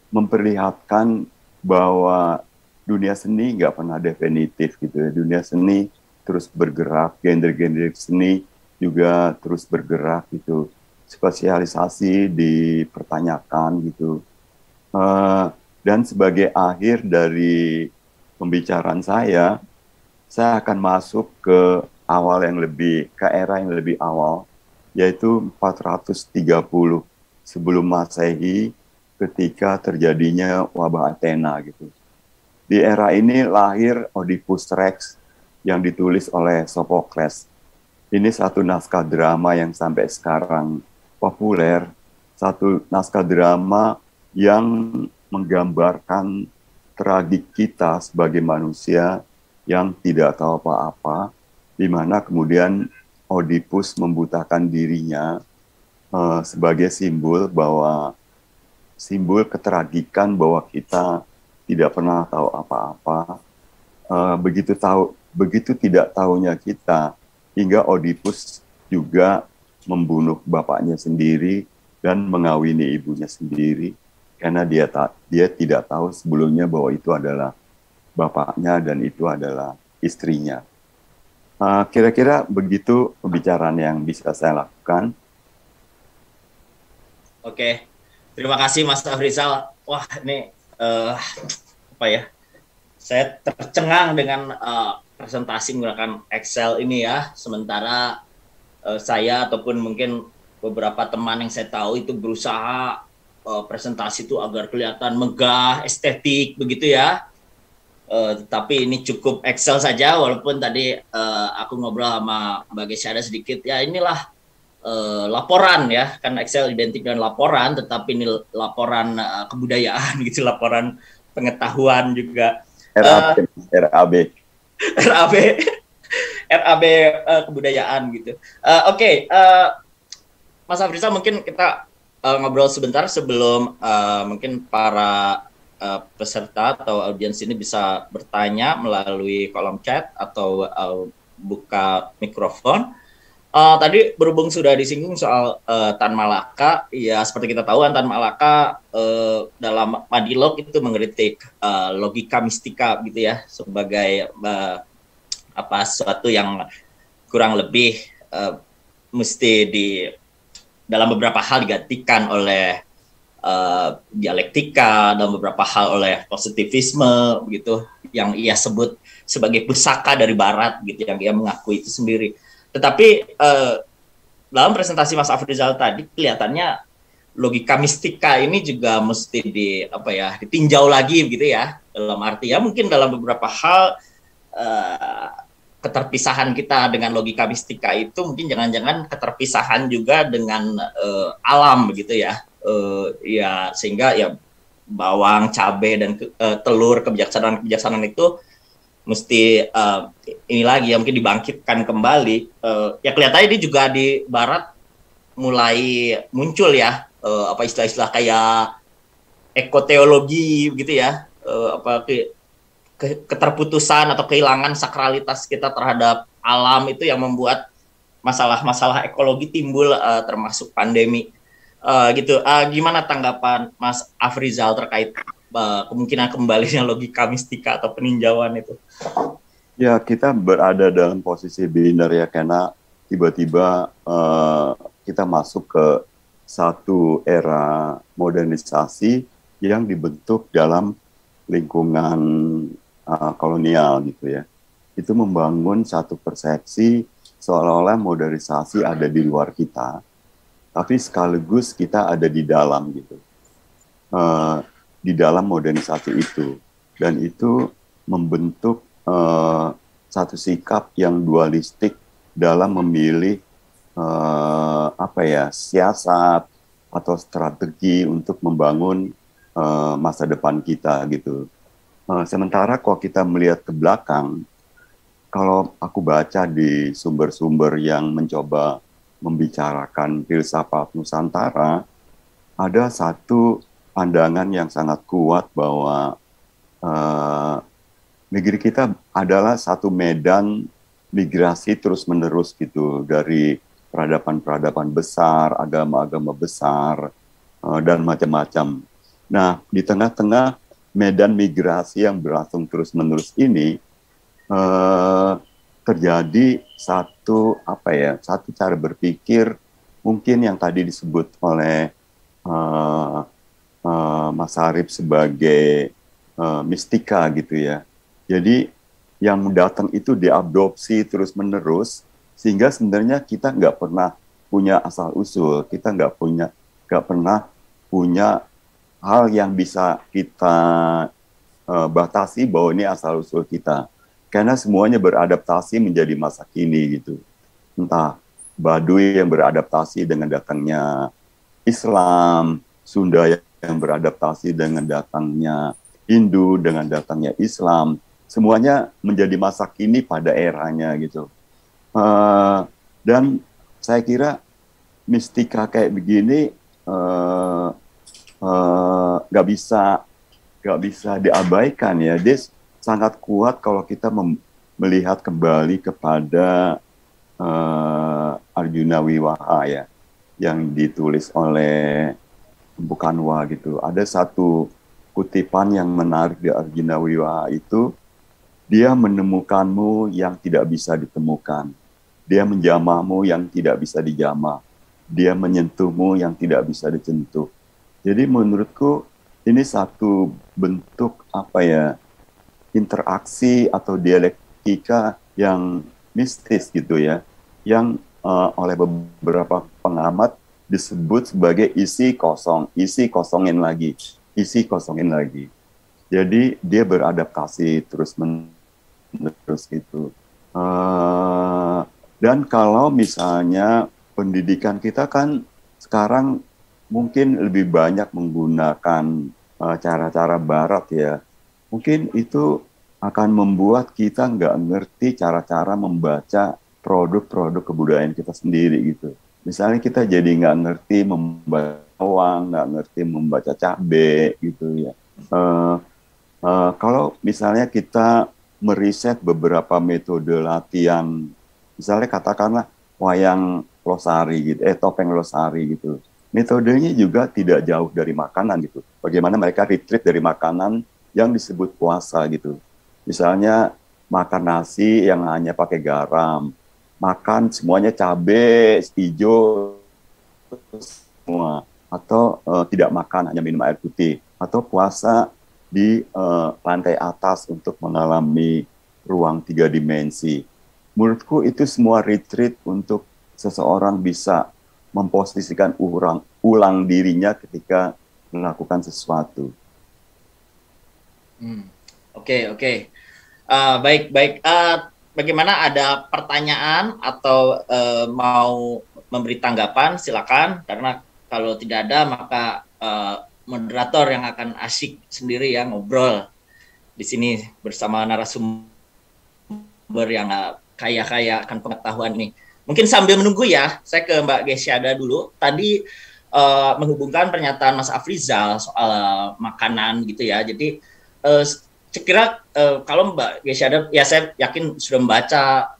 memperlihatkan bahwa dunia seni nggak pernah definitif gitu ya. Dunia seni terus bergerak, genre-genre seni juga terus bergerak gitu. Spesialisasi dipertanyakan gitu. Dan sebagai akhir dari pembicaraan saya akan masuk ke era yang lebih awal, yaitu 430 sebelum Masehi ketika terjadinya wabah Athena gitu. Di era ini lahir Oedipus Rex yang ditulis oleh Sophocles. Ini satu naskah drama yang sampai sekarang populer, satu naskah drama yang menggambarkan tragik kita sebagai manusia yang tidak tahu apa-apa, di mana kemudian Oedipus membutakan dirinya sebagai simbol ketragikan bahwa kita tidak pernah tahu apa-apa. Begitu tidak tahunya kita, hingga Oedipus juga membunuh bapaknya sendiri dan mengawini ibunya sendiri, karena dia tidak tahu sebelumnya bahwa itu adalah bapaknya dan itu adalah istrinya. Kira-kira begitu pembicaraan yang bisa saya lakukan. Oke, terima kasih Mas Afrizal. Wah, ini apa ya? Saya tercengang dengan presentasi menggunakan Excel ini ya. Sementara saya ataupun mungkin beberapa teman yang saya tahu itu berusaha presentasi itu agar kelihatan megah, estetik, begitu ya. Tapi ini cukup Excel saja, walaupun tadi aku ngobrol sama Mbak Gesyada sedikit, ya inilah laporan ya, kan Excel identik dengan laporan, tetapi ini laporan kebudayaan gitu, laporan pengetahuan juga. RAB kebudayaan gitu. Oke, Mas Afrizal, mungkin kita ngobrol sebentar sebelum mungkin para peserta atau audiens ini bisa bertanya melalui kolom chat atau buka mikrofon. Tadi berhubung sudah disinggung soal Tan Malaka, ya seperti kita tahu Tan Malaka dalam Madilog itu mengkritik logika mistika gitu ya, sebagai sesuatu yang kurang lebih mesti dalam beberapa hal digantikan oleh dialektika, dalam beberapa hal oleh positivisme gitu, yang ia sebut sebagai pusaka dari Barat gitu, yang ia mengakui itu sendiri. Tetapi dalam presentasi Mas Afrizal tadi kelihatannya logika mistika ini juga mesti ditinjau lagi gitu ya, dalam arti ya mungkin dalam beberapa hal keterpisahan kita dengan logika mistika itu mungkin jangan-jangan keterpisahan juga dengan alam begitu ya. Ya sehingga ya bawang, cabai dan telur, kebijaksanaan itu mesti ini lagi ya mungkin dibangkitkan kembali. Ya kelihatannya ini juga di Barat mulai muncul ya istilah-istilah kayak ekoteologi gitu ya, keterputusan atau kehilangan sakralitas kita terhadap alam itu yang membuat masalah-masalah ekologi timbul, termasuk pandemi. Gitu. Gimana tanggapan Mas Afrizal terkait kemungkinan kembalinya logika mistika atau peninjauan itu? Ya, kita berada dalam posisi binar ya, karena tiba-tiba kita masuk ke satu era modernisasi yang dibentuk dalam lingkungan kolonial gitu ya. Itu membangun satu persepsi seolah-olah modernisasi ada di luar kita, tapi sekaligus kita ada di dalam gitu, di dalam modernisasi itu, dan itu membentuk satu sikap yang dualistik dalam memilih siasat atau strategi untuk membangun masa depan kita gitu. Sementara kalau kita melihat ke belakang, kalau aku baca di sumber-sumber yang mencoba membicarakan filsafat Nusantara, ada satu pandangan yang sangat kuat bahwa negeri kita adalah satu medan migrasi terus-menerus gitu, dari peradaban-peradaban besar, agama-agama besar, dan macam-macam. Nah, di tengah-tengah medan migrasi yang berlangsung terus-menerus ini, terjadi satu cara berpikir mungkin yang tadi disebut oleh Mas Arif sebagai mistika gitu ya. Jadi yang datang itu diadopsi terus-menerus, sehingga sebenarnya kita nggak pernah punya asal usul, kita nggak pernah punya hal yang bisa kita batasi bahwa ini asal usul kita. Karena semuanya beradaptasi menjadi masa kini gitu. Entah Baduy yang beradaptasi dengan datangnya Islam, Sunda yang beradaptasi dengan datangnya Hindu, dengan datangnya Islam, semuanya menjadi masa kini pada eranya gitu. Dan saya kira mistika kayak begini nggak bisa diabaikan ya. Dia sangat kuat kalau kita melihat kembali kepada Arjuna Wiwaha ya, yang ditulis oleh Empu Kanwa gitu. Ada satu kutipan yang menarik di Arjuna Wiwaha itu, dia menemukanmu yang tidak bisa ditemukan, dia menjamahmu yang tidak bisa dijamah, dia menyentuhmu yang tidak bisa disentuh. Jadi menurutku ini satu bentuk interaksi atau dialektika yang mistis gitu ya, yang oleh beberapa pengamat disebut sebagai isi kosong, isi kosongin lagi. Jadi dia beradaptasi terus gitu. Dan kalau misalnya pendidikan kita kan sekarang mungkin lebih banyak menggunakan cara-cara barat ya, mungkin itu akan membuat kita nggak ngerti cara-cara membaca produk-produk kebudayaan kita sendiri gitu. Misalnya kita jadi nggak ngerti membaca bawang, nggak ngerti membaca cabai gitu ya. Kalau misalnya kita meriset beberapa metode latihan, misalnya katakanlah wayang losari gitu, topeng losari gitu. Metodenya juga tidak jauh dari makanan gitu. Bagaimana mereka retreat dari makanan yang disebut puasa gitu. Misalnya makan nasi yang hanya pakai garam, makan semuanya cabai hijau semua, atau tidak makan, hanya minum air putih, atau puasa di lantai atas untuk mengalami ruang 3 dimensi. Menurutku itu semua retreat untuk seseorang bisa memposisikan ulang dirinya ketika melakukan sesuatu. Oke. Baik. Bagaimana, ada pertanyaan atau mau memberi tanggapan? Silakan. Karena kalau tidak ada, maka moderator yang akan asyik sendiri ya ngobrol di sini bersama narasumber yang kaya akan pengetahuan nih. Mungkin sambil menunggu ya, saya ke Mbak Gesyada dulu. Tadi menghubungkan pernyataan Mas Afrizal soal makanan gitu ya. Jadi saya kira kalau Mbak Gesyada, ya saya yakin sudah membaca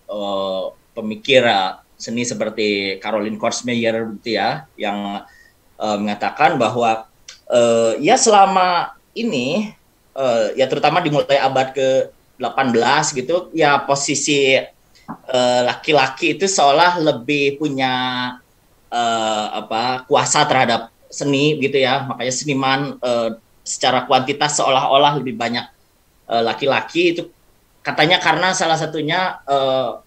pemikir seni seperti Caroline Korsmeyer gitu ya, yang mengatakan bahwa ya selama ini ya terutama dimulai abad ke-18 gitu, ya posisi laki-laki itu seolah lebih punya kuasa terhadap seni gitu ya. Makanya seniman secara kuantitas seolah-olah lebih banyak laki-laki itu, katanya karena salah satunya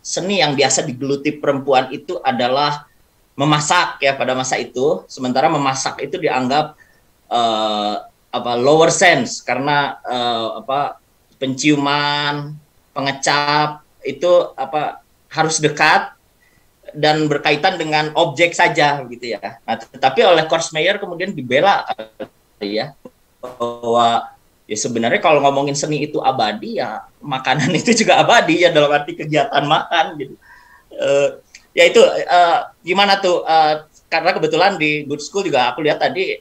seni yang biasa digeluti perempuan itu adalah memasak ya pada masa itu, sementara memasak itu dianggap lower sense karena penciuman, pengecap itu harus dekat dan berkaitan dengan objek saja gitu ya. Nah, tetapi oleh Korsmeyer kemudian dibela ya bahwa ya sebenarnya kalau ngomongin seni itu abadi, ya makanan itu juga abadi ya, dalam arti kegiatan makan gitu. Ya itu gimana tuh? Karena kebetulan di Good School juga aku lihat tadi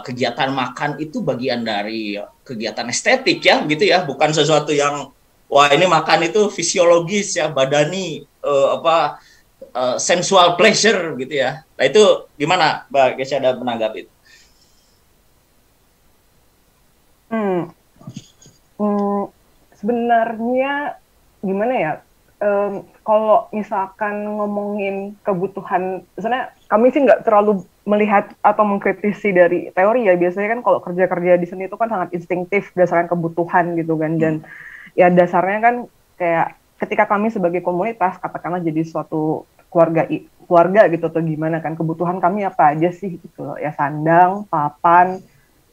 kegiatan makan itu bagian dari kegiatan estetik ya gitu ya, bukan sesuatu yang wah ini makan itu fisiologis ya, badani sensual pleasure gitu ya. Nah itu gimana Mbak Gesyada menanggapi itu? Sebenarnya gimana ya, kalau misalkan ngomongin kebutuhan, sebenarnya kami sih nggak terlalu melihat atau mengkritisi dari teori ya. Biasanya kan kalau kerja-kerja di seni itu kan sangat instingtif berdasarkan kebutuhan gitu kan, dan ya dasarnya kan kayak ketika kami sebagai komunitas katakanlah jadi suatu keluarga gitu atau gimana kan, kebutuhan kami apa aja sih gitu loh, ya sandang, papan,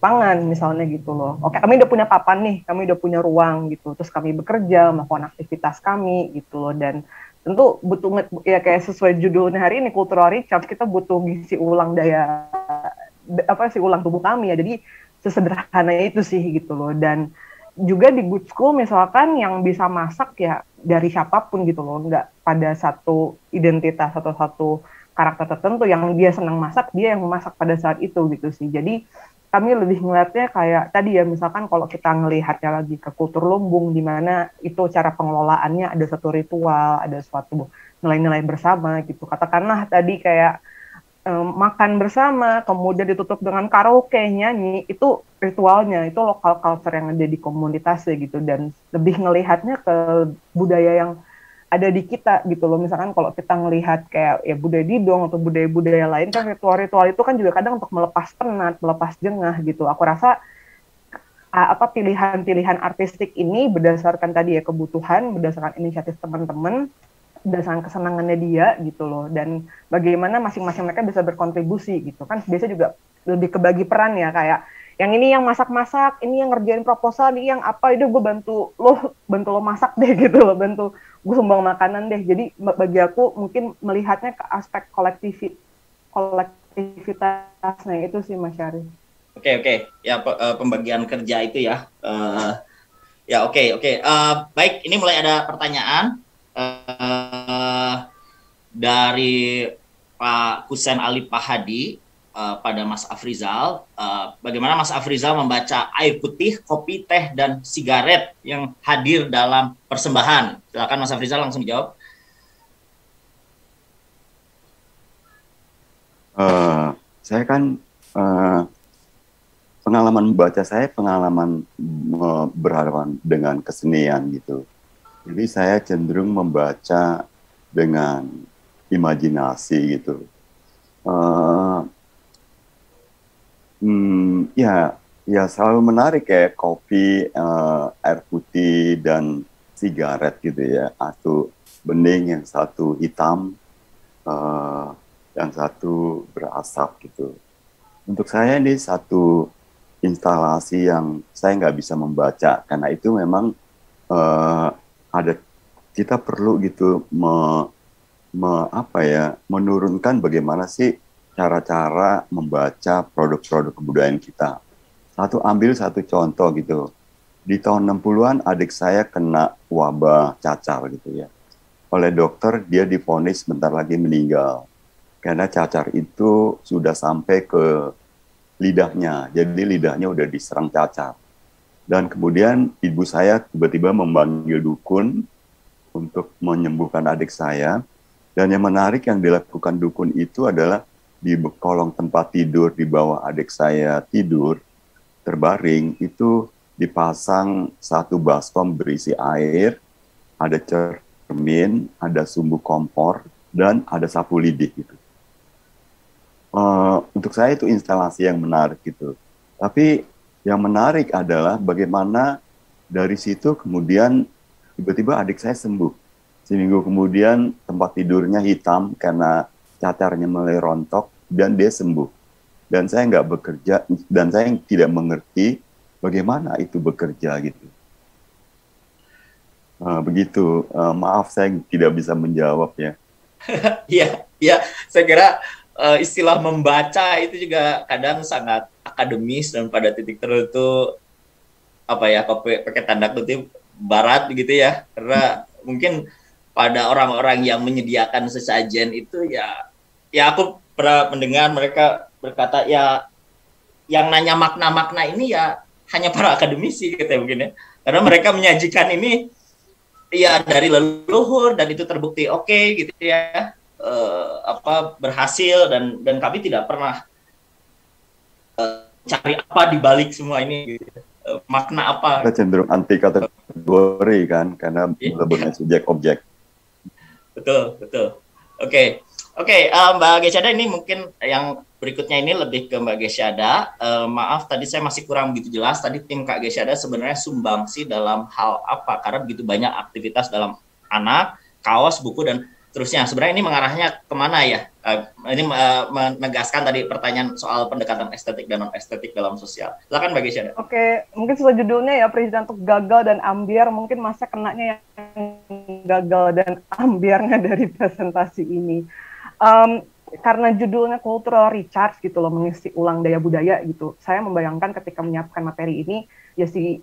pangan misalnya gitu loh. Oke, kami udah punya papan nih, kami udah punya ruang gitu, terus kami bekerja, melakukan aktivitas kami gitu loh, dan tentu butuh ya kayak sesuai judulnya hari ini cultural recharge, kita butuh ngisi ulang daya si ulang tubuh kami ya. Jadi sesederhana itu sih gitu loh. Dan juga di Good School misalkan yang bisa masak ya dari siapapun gitu loh, nggak pada satu identitas atau satu karakter tertentu. Yang dia senang masak, dia yang memasak pada saat itu gitu sih. Jadi kami lebih ngeliatnya kayak tadi ya, misalkan kalau kita ngelihatnya lagi ke kultur lumbung, di mana itu cara pengelolaannya ada satu ritual, ada suatu nilai-nilai bersama gitu. Katakanlah tadi kayak makan bersama, kemudian ditutup dengan karaoke, nyanyi, itu ritualnya, itu lokal culture yang ada di komunitasnya gitu, dan lebih ngelihatnya ke budaya yang ada di kita gitu loh. Misalkan kalau kita ngelihat kayak ya budaya Didong atau budaya-budaya lain kan, ritual-ritual itu kan juga kadang untuk melepas penat, melepas jengah gitu. Aku rasa pilihan-pilihan artistik ini berdasarkan tadi ya kebutuhan, berdasarkan inisiatif teman-teman, berdasarkan kesenangannya dia gitu loh, dan bagaimana masing-masing mereka bisa berkontribusi gitu kan. Biasanya juga lebih kebagi peran ya, kayak yang ini yang masak-masak, ini yang ngerjain proposal, ini yang apa, itu gue bantu lo masak deh gitu loh, bantu gue sumbang makanan deh. Jadi bagi aku mungkin melihatnya ke aspek kolektivitasnya itu sih, Mas Syarif. Oke. Ya, pembagian kerja itu ya. Ya, oke. Baik, ini mulai ada pertanyaan dari Pak Kusen Ali Pahadi pada Mas Afrizal. Bagaimana Mas Afrizal membaca air putih, kopi, teh, dan sigaret yang hadir dalam persembahan? Silakan Mas Afrizal langsung jawab. Saya kan pengalaman membaca saya pengalaman berhadapan dengan kesenian gitu. Jadi saya cenderung membaca dengan imajinasi gitu. Ya selalu menarik kayak kopi, air putih, dan sigaret gitu ya. Satu bening, yang satu hitam, yang satu berasap gitu. Untuk saya ini satu instalasi yang saya nggak bisa membaca, karena itu memang kita perlu gitu menurunkan bagaimana sih cara-cara membaca produk-produk kebudayaan kita. Ambil satu contoh gitu. Di tahun 60-an adik saya kena wabah cacar gitu ya. Oleh dokter dia divonis bentar lagi meninggal. Karena cacar itu sudah sampai ke lidahnya. Jadi lidahnya udah diserang cacar. Dan kemudian ibu saya tiba-tiba memanggil dukun untuk menyembuhkan adik saya. Dan yang menarik yang dilakukan dukun itu adalah di kolong tempat tidur di bawah adik saya tidur, terbaring, itu dipasang satu baskom berisi air, ada cermin, ada sumbu kompor, dan ada sapu lidi gitu. Untuk saya itu instalasi yang menarik gitu. Tapi yang menarik adalah bagaimana dari situ kemudian tiba-tiba adik saya sembuh. Seminggu kemudian tempat tidurnya hitam karena cacarnya mulai rontok dan dia sembuh. Dan saya nggak bekerja, dan saya tidak mengerti bagaimana itu bekerja gitu. Begitu, maaf saya tidak bisa menjawab ya. Iya, saya kira istilah membaca itu juga kadang sangat akademis dan pada titik tertentu pakai tanda kutip barat gitu ya, karena mungkin pada orang-orang yang menyediakan sesajen itu ya aku pernah mendengar mereka berkata ya yang nanya makna-makna ini ya hanya para akademisi gitu ya mungkin ya, karena mereka menyajikan ini ya dari leluhur dan itu terbukti oke gitu ya, berhasil dan kami tidak pernah cari apa di balik semua ini gitu. Makna apa? Kita cenderung anti kategori kan, karena berhubungan subjek objek. Betul. Oke, Mbak Gesyada, ini mungkin yang berikutnya ini lebih ke Mbak Gesyada. Maaf tadi saya masih kurang begitu jelas. Tadi tim Kak Gesyada sebenarnya sumbangsi dalam hal apa? Karena begitu banyak aktivitas dalam anak, kaos, buku, dan terusnya. Sebenarnya ini mengarahnya kemana ya? Ini menegaskan tadi pertanyaan soal pendekatan estetik dan non estetik dalam sosial. Silakan Mbak Gisha. Oke, mungkin sesuai judulnya ya, presiden untuk gagal dan ambiar, mungkin masa kenanya yang gagal dan ambiarnya dari presentasi ini. Karena judulnya cultural recharge gitu loh, mengisi ulang daya budaya gitu. Saya membayangkan ketika menyiapkan materi ini, ya si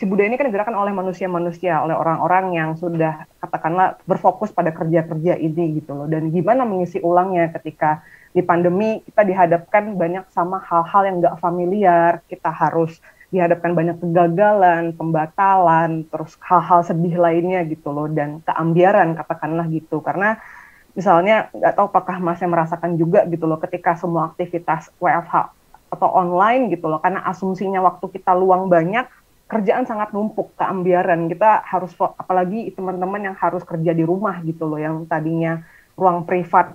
budaya ini kan digerakkan oleh manusia-manusia, oleh orang-orang yang sudah katakanlah berfokus pada kerja-kerja ini gitu loh. Dan gimana mengisi ulangnya ketika di pandemi kita dihadapkan banyak sama hal-hal yang nggak familiar, kita harus dihadapkan banyak kegagalan, pembatalan, terus hal-hal sedih lainnya gitu loh, dan keambiaran katakanlah gitu. Karena misalnya, nggak tahu apakah Masnya merasakan juga gitu loh, ketika semua aktivitas WFH atau online gitu loh, karena asumsinya waktu kita luang banyak, kerjaan sangat numpuk, keambiaran. Kita harus, apalagi teman-teman yang harus kerja di rumah gitu loh, yang tadinya ruang privat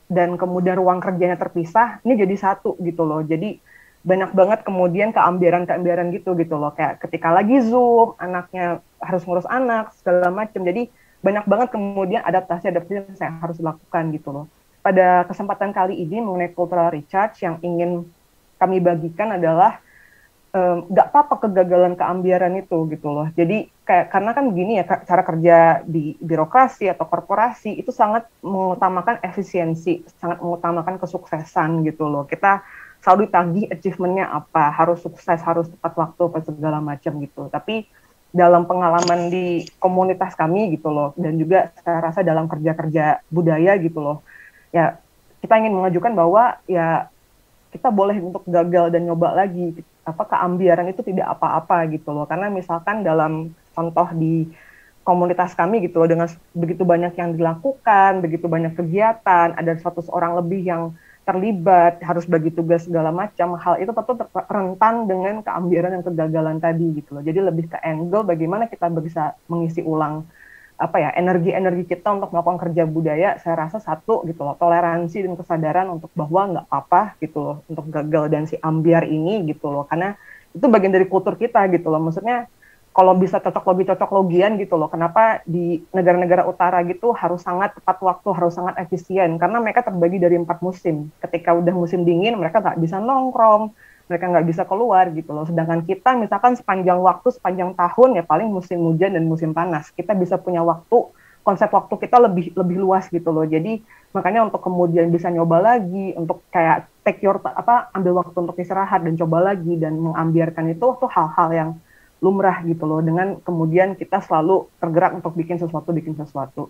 dan kemudian ruang kerjanya terpisah, ini jadi satu gitu loh. Jadi banyak banget kemudian keambiaran gitu loh. Kayak ketika lagi Zoom, anaknya harus ngurus anak, segala macam. Jadi banyak banget kemudian adaptasi yang saya harus lakukan gitu loh. Pada kesempatan kali ini mengenai cultural recharge yang ingin kami bagikan adalah nggak apa-apa kegagalan keambiaran itu gitu loh. Jadi karena kan begini ya, cara kerja di birokrasi atau korporasi itu sangat mengutamakan efisiensi, sangat mengutamakan kesuksesan gitu loh. Kita selalu ditagih achievementnya apa, harus sukses, harus tepat waktu, apa segala macam gitu. Tapi dalam pengalaman di komunitas kami gitu loh, dan juga saya rasa dalam kerja-kerja budaya gitu loh, ya kita ingin mengajukan bahwa ya kita boleh untuk gagal dan nyoba lagi. Keambiaran itu tidak apa-apa gitu loh. Karena misalkan dalam contoh di komunitas kami gitu loh, dengan begitu banyak yang dilakukan, begitu banyak kegiatan, ada 100 orang lebih yang terlibat, harus bagi tugas segala macam, hal itu tentu rentan dengan keambiaran dan kegagalan tadi gitu loh. Jadi lebih ke angle bagaimana kita bisa mengisi ulang energi-energi kita untuk melakukan kerja budaya. Saya rasa satu gitu loh, toleransi dan kesadaran untuk bahwa nggak apa-apa gitu loh untuk gagal dan si ambiar ini gitu loh, karena itu bagian dari kultur kita gitu loh. Maksudnya kalau bisa cocok logian gitu loh, kenapa di negara-negara utara gitu harus sangat tepat waktu, harus sangat efisien, karena mereka terbagi dari 4 musim. Ketika udah musim dingin mereka nggak bisa nongkrong, mereka nggak bisa keluar gitu loh. Sedangkan kita misalkan sepanjang tahun ya paling musim hujan dan musim panas. Kita bisa punya waktu, konsep waktu kita lebih luas gitu loh. Jadi makanya untuk kemudian bisa nyoba lagi, untuk kayak ambil waktu untuk istirahat dan coba lagi dan mengambiarkan itu tuh hal-hal yang lumrah gitu loh. Dengan kemudian kita selalu tergerak untuk bikin sesuatu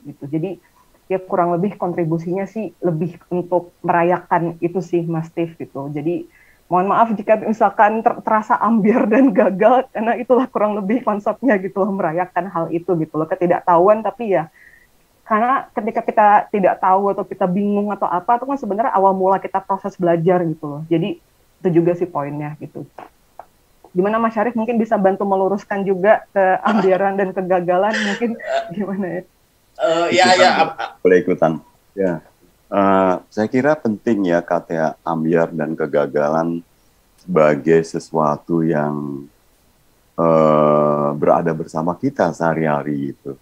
gitu. Jadi ya kurang lebih kontribusinya sih lebih untuk merayakan itu sih Mas Steve gitu. Jadi mohon maaf jika misalkan terasa ambiar dan gagal, karena itulah kurang lebih konsepnya gitu loh, merayakan hal itu gitu loh, ketidaktahuan. Tapi ya karena ketika kita tidak tahu atau kita bingung atau apa, itu kan sebenarnya awal mula kita proses belajar gitu loh. Jadi itu juga sih poinnya gitu. Gimana Mas Syarif mungkin bisa bantu meluruskan juga keambiaran dan kegagalan, mungkin gimana ya? Boleh ikutan. Ya. Saya kira penting ya kata ambiar dan kegagalan sebagai sesuatu yang berada bersama kita sehari-hari gitu.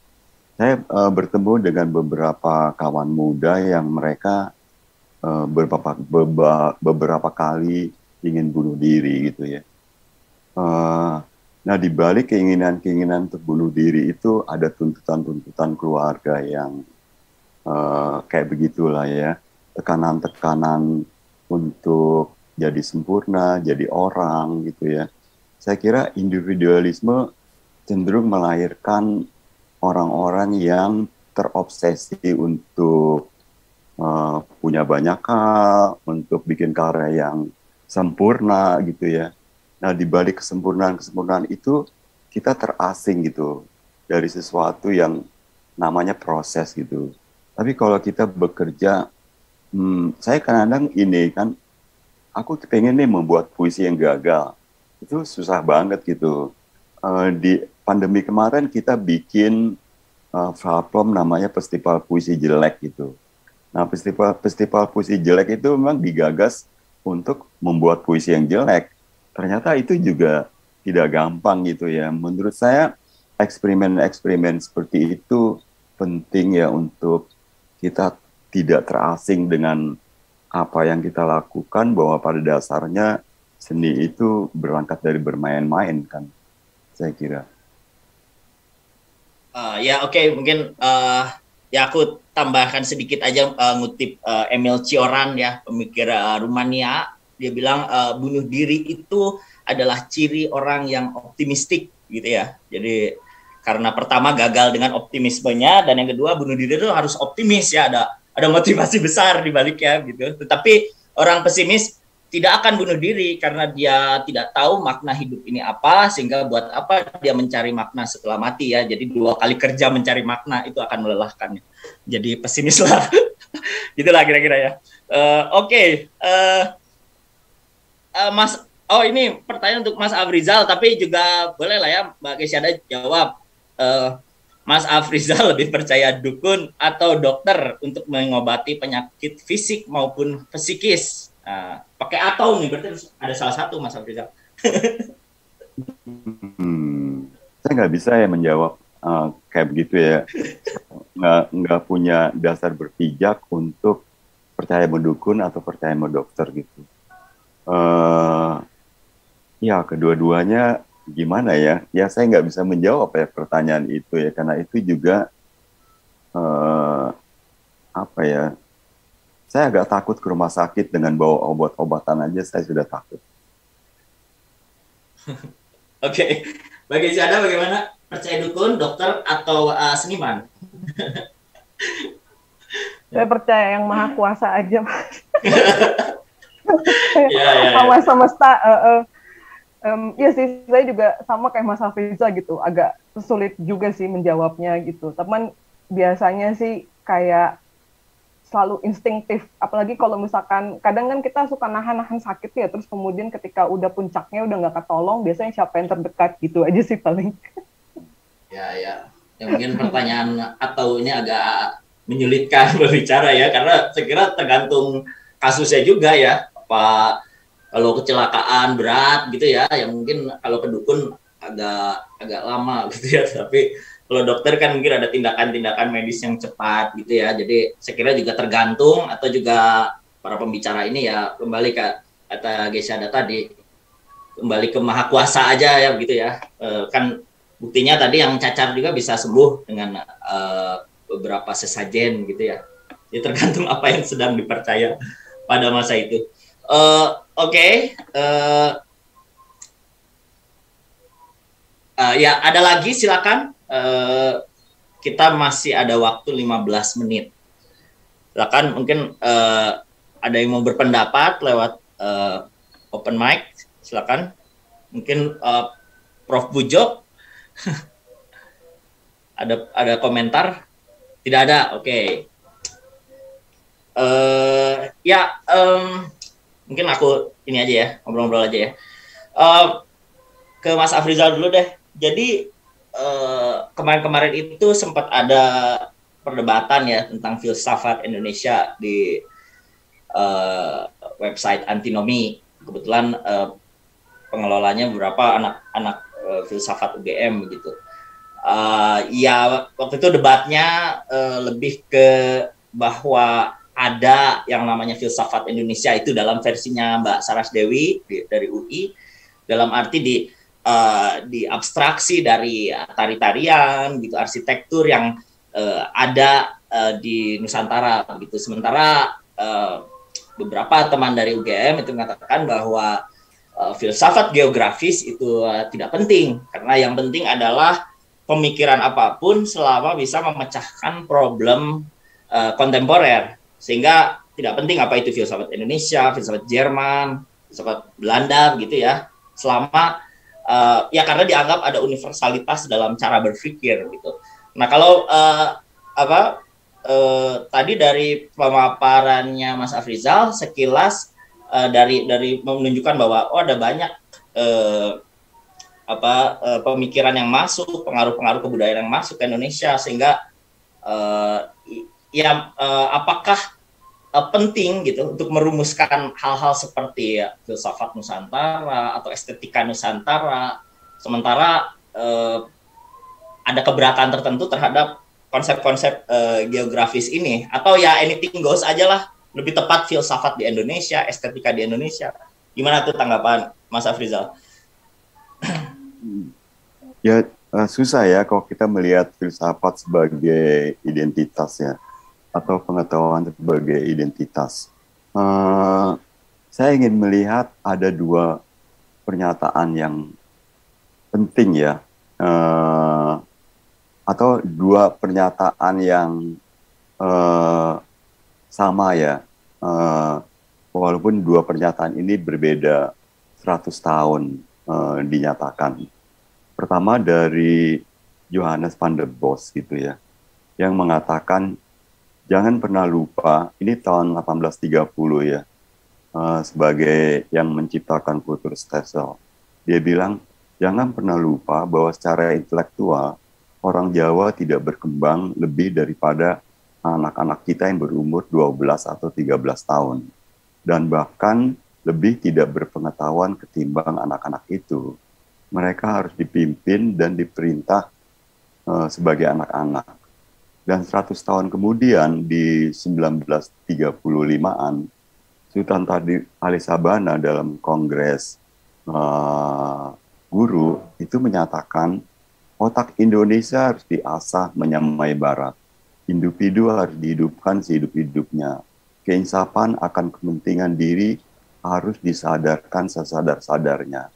Saya bertemu dengan beberapa kawan muda yang mereka beberapa kali ingin bunuh diri gitu ya. Nah, di balik keinginan untuk bunuh diri itu ada tuntutan-tuntutan keluarga yang kayak begitulah ya, tekanan-tekanan untuk jadi sempurna, jadi orang gitu ya. Saya kira individualisme cenderung melahirkan orang-orang yang terobsesi untuk punya banyak hal, untuk bikin karya yang sempurna gitu ya. Nah, di balik kesempurnaan itu kita terasing gitu dari sesuatu yang namanya proses gitu. Tapi kalau kita bekerja, saya kadang-kadang ini kan, aku pengen nih membuat puisi yang gagal. Itu susah banget gitu. Di pandemi kemarin kita bikin platform namanya Festival Puisi Jelek gitu. Nah, festival puisi jelek itu memang digagas untuk membuat puisi yang jelek. Ternyata itu juga tidak gampang gitu ya. Menurut saya eksperimen-eksperimen seperti itu penting ya untuk kita tidak terasing dengan apa yang kita lakukan, bahwa pada dasarnya seni itu berangkat dari bermain-main kan, saya kira. Ya oke, mungkin ya aku tambahkan sedikit aja, ngutip Emil Cioran ya, pemikir Rumania. Dia bilang bunuh diri itu adalah ciri orang yang optimistik gitu ya. Jadi karena pertama gagal dengan optimismenya, dan yang kedua bunuh diri itu harus optimis ya, ada motivasi besar di baliknya gitu. Tetapi orang pesimis tidak akan bunuh diri karena dia tidak tahu makna hidup ini apa, sehingga buat apa dia mencari makna setelah mati ya. Jadi 2 kali kerja mencari makna itu akan melelahkan. Jadi pesimis lah. Gitulah kira-kira ya. Oke. Mas, ini pertanyaan untuk Mas Afrizal, tapi juga boleh lah ya Mbak Kesyada jawab. Mas Afrizal lebih percaya dukun atau dokter untuk mengobati penyakit fisik maupun psikis? Pakai atau nih, berarti ada salah satu Mas Afrizal. Saya nggak bisa ya menjawab kayak begitu ya. Nggak punya dasar berpijak untuk percaya mendukun atau percaya dokter gitu. Ya kedua-duanya gimana ya? Ya saya nggak bisa menjawab ya pertanyaan itu ya, karena itu juga apa ya? Saya agak takut ke rumah sakit, dengan bawa obat-obatan aja saya sudah takut. Oke, bagi Syada bagaimana? Percaya dukun, dokter, atau seniman? Saya percaya yang maha kuasa aja, Mas. Ya. Sama semesta. Ya sih, saya juga sama kayak Mas Hafiza gitu, agak sulit juga sih menjawabnya gitu. Teman biasanya sih kayak selalu instinktif, apalagi kalau misalkan kadang kan kita suka nahan-nahan sakit ya, terus kemudian ketika udah puncaknya udah nggak ketolong, biasanya siapa yang terdekat gitu aja sih paling. Ya, mungkin pertanyaan atau ini agak menyulitkan berbicara ya, karena saya kira tergantung kasusnya juga ya. Apa kalau kecelakaan berat gitu ya, yang mungkin kalau ke dukun agak lama gitu ya, tapi kalau dokter kan mungkin ada tindakan-tindakan medis yang cepat gitu ya. Jadi saya kira juga tergantung, atau juga para pembicara ini ya kembali ke kata Gesyada tadi, kembali ke maha kuasa aja ya gitu ya. Kan buktinya tadi yang cacar juga bisa sembuh dengan beberapa sesajen gitu ya. Jadi tergantung apa yang sedang dipercaya pada masa itu. Oke. Ya ada lagi silakan. Kita masih ada waktu 15 menit. Silakan, mungkin ada yang mau berpendapat lewat open mic, silakan. Mungkin Prof Bujo ada komentar? Tidak ada, oke. Mungkin aku ini aja ya, ngobrol-ngobrol aja ya. Ke Mas Afrizal dulu deh. Jadi kemarin-kemarin itu sempat ada perdebatan ya tentang filsafat Indonesia di website Antinomi. Kebetulan pengelolanya beberapa anak-anak filsafat UGM gitu. Ya waktu itu debatnya lebih ke bahwa ada yang namanya filsafat Indonesia itu dalam versinya Mbak Saras Dewi dari UI, dalam arti di abstraksi dari tari-tarian gitu, arsitektur yang ada di Nusantara begitu. Sementara beberapa teman dari UGM itu mengatakan bahwa filsafat geografis itu tidak penting, karena yang penting adalah pemikiran apapun selama bisa memecahkan problem kontemporer, sehingga tidak penting apa itu filsafat Indonesia, filsafat Jerman, filsafat Belanda gitu ya, selama ya karena dianggap ada universalitas dalam cara berpikir gitu. Nah kalau tadi dari pemaparannya Mas Afrizal sekilas dari menunjukkan bahwa ada banyak pemikiran yang masuk, pengaruh-pengaruh kebudayaan yang masuk ke Indonesia, sehingga apakah penting gitu untuk merumuskan hal-hal seperti filsafat Nusantara atau estetika Nusantara, sementara ada keberatan tertentu terhadap konsep-konsep geografis ini, atau ya anything goes aja lah, lebih tepat filsafat di Indonesia, estetika di Indonesia. Gimana tuh tanggapan Mas Afrizal? Ya susah ya kalau kita melihat filsafat sebagai identitas ya, atau pengetahuan sebagai identitas. Saya ingin melihat ada dua pernyataan yang penting ya, atau dua pernyataan yang sama ya, walaupun dua pernyataan ini berbeda 100 tahun dinyatakan. Pertama dari Johannes van der Bos gitu ya, yang mengatakan jangan pernah lupa, ini tahun 1830 ya, sebagai yang menciptakan kultur Stelsel. Dia bilang, jangan pernah lupa bahwa secara intelektual, orang Jawa tidak berkembang lebih daripada anak-anak kita yang berumur 12 atau 13 tahun. Dan bahkan lebih tidak berpengetahuan ketimbang anak-anak itu. Mereka harus dipimpin dan diperintah sebagai anak-anak. Dan 100 tahun kemudian di 1935-an, Sultan Ali Sabana dalam Kongres Guru itu menyatakan otak Indonesia harus diasah menyamai Barat. Individu harus dihidupkan sehidup-hidupnya. Keinsafan akan kepentingan diri harus disadarkan sesadar-sadarnya.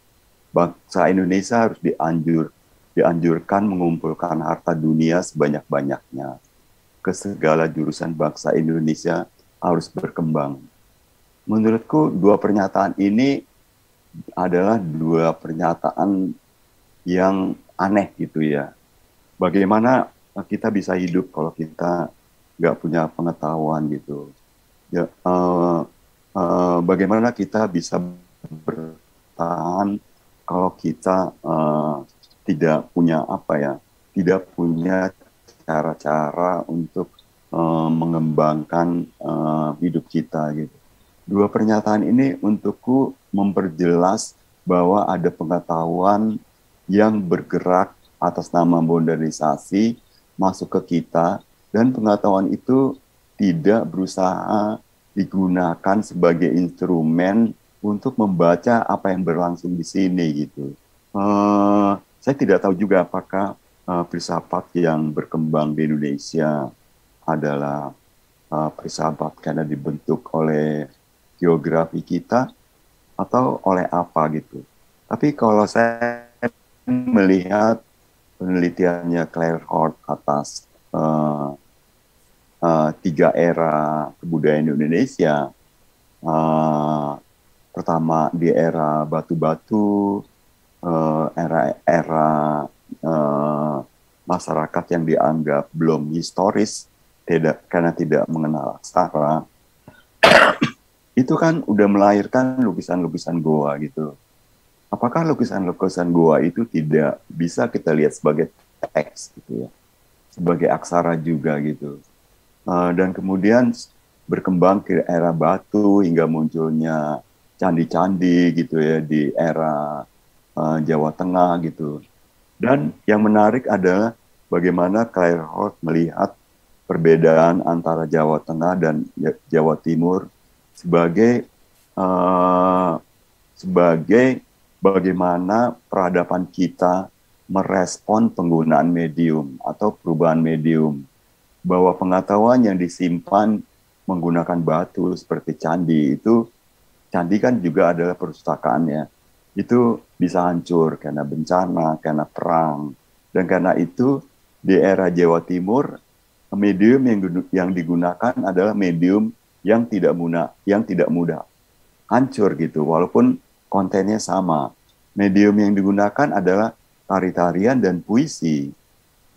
Bangsa Indonesia harus dianjurkan mengumpulkan harta dunia sebanyak-banyaknya. Ke segala jurusan bangsa Indonesia harus berkembang. Menurutku dua pernyataan ini adalah dua pernyataan yang aneh gitu ya. Bagaimana kita bisa hidup kalau kita nggak punya pengetahuan gitu. Ya, bagaimana kita bisa bertahan kalau kita tidak punya tidak punya cara-cara untuk mengembangkan hidup kita gitu. Dua pernyataan ini untukku memperjelas bahwa ada pengetahuan yang bergerak atas nama modernisasi masuk ke kita, dan pengetahuan itu tidak berusaha digunakan sebagai instrumen untuk membaca apa yang berlangsung di sini gitu. Saya tidak tahu juga apakah filsafat yang berkembang di Indonesia adalah filsafat karena dibentuk oleh geografi kita atau oleh apa gitu. Tapi kalau saya melihat penelitiannya Claire Hort atas 3 era kebudayaan Indonesia, pertama di era batu-batu, era masyarakat yang dianggap belum historis, karena tidak mengenal aksara, itu kan udah melahirkan lukisan-lukisan goa gitu. Apakah lukisan-lukisan goa itu tidak bisa kita lihat sebagai teks gitu ya, sebagai aksara juga gitu. Dan kemudian berkembang ke era batu hingga munculnya candi-candi gitu ya di era Jawa Tengah gitu. Dan yang menarik adalah bagaimana Claire Hort melihat perbedaan antara Jawa Tengah dan Jawa Timur sebagai bagaimana peradaban kita merespon penggunaan medium atau perubahan medium. Bahwa pengetahuan yang disimpan menggunakan batu seperti candi itu, candi kan juga adalah perpustakaan ya, itu bisa hancur karena bencana, karena perang. Dan karena itu di era Jawa Timur, medium yang digunakan adalah medium yang tidak mudah hancur gitu, walaupun kontennya sama. Medium yang digunakan adalah tari-tarian dan puisi,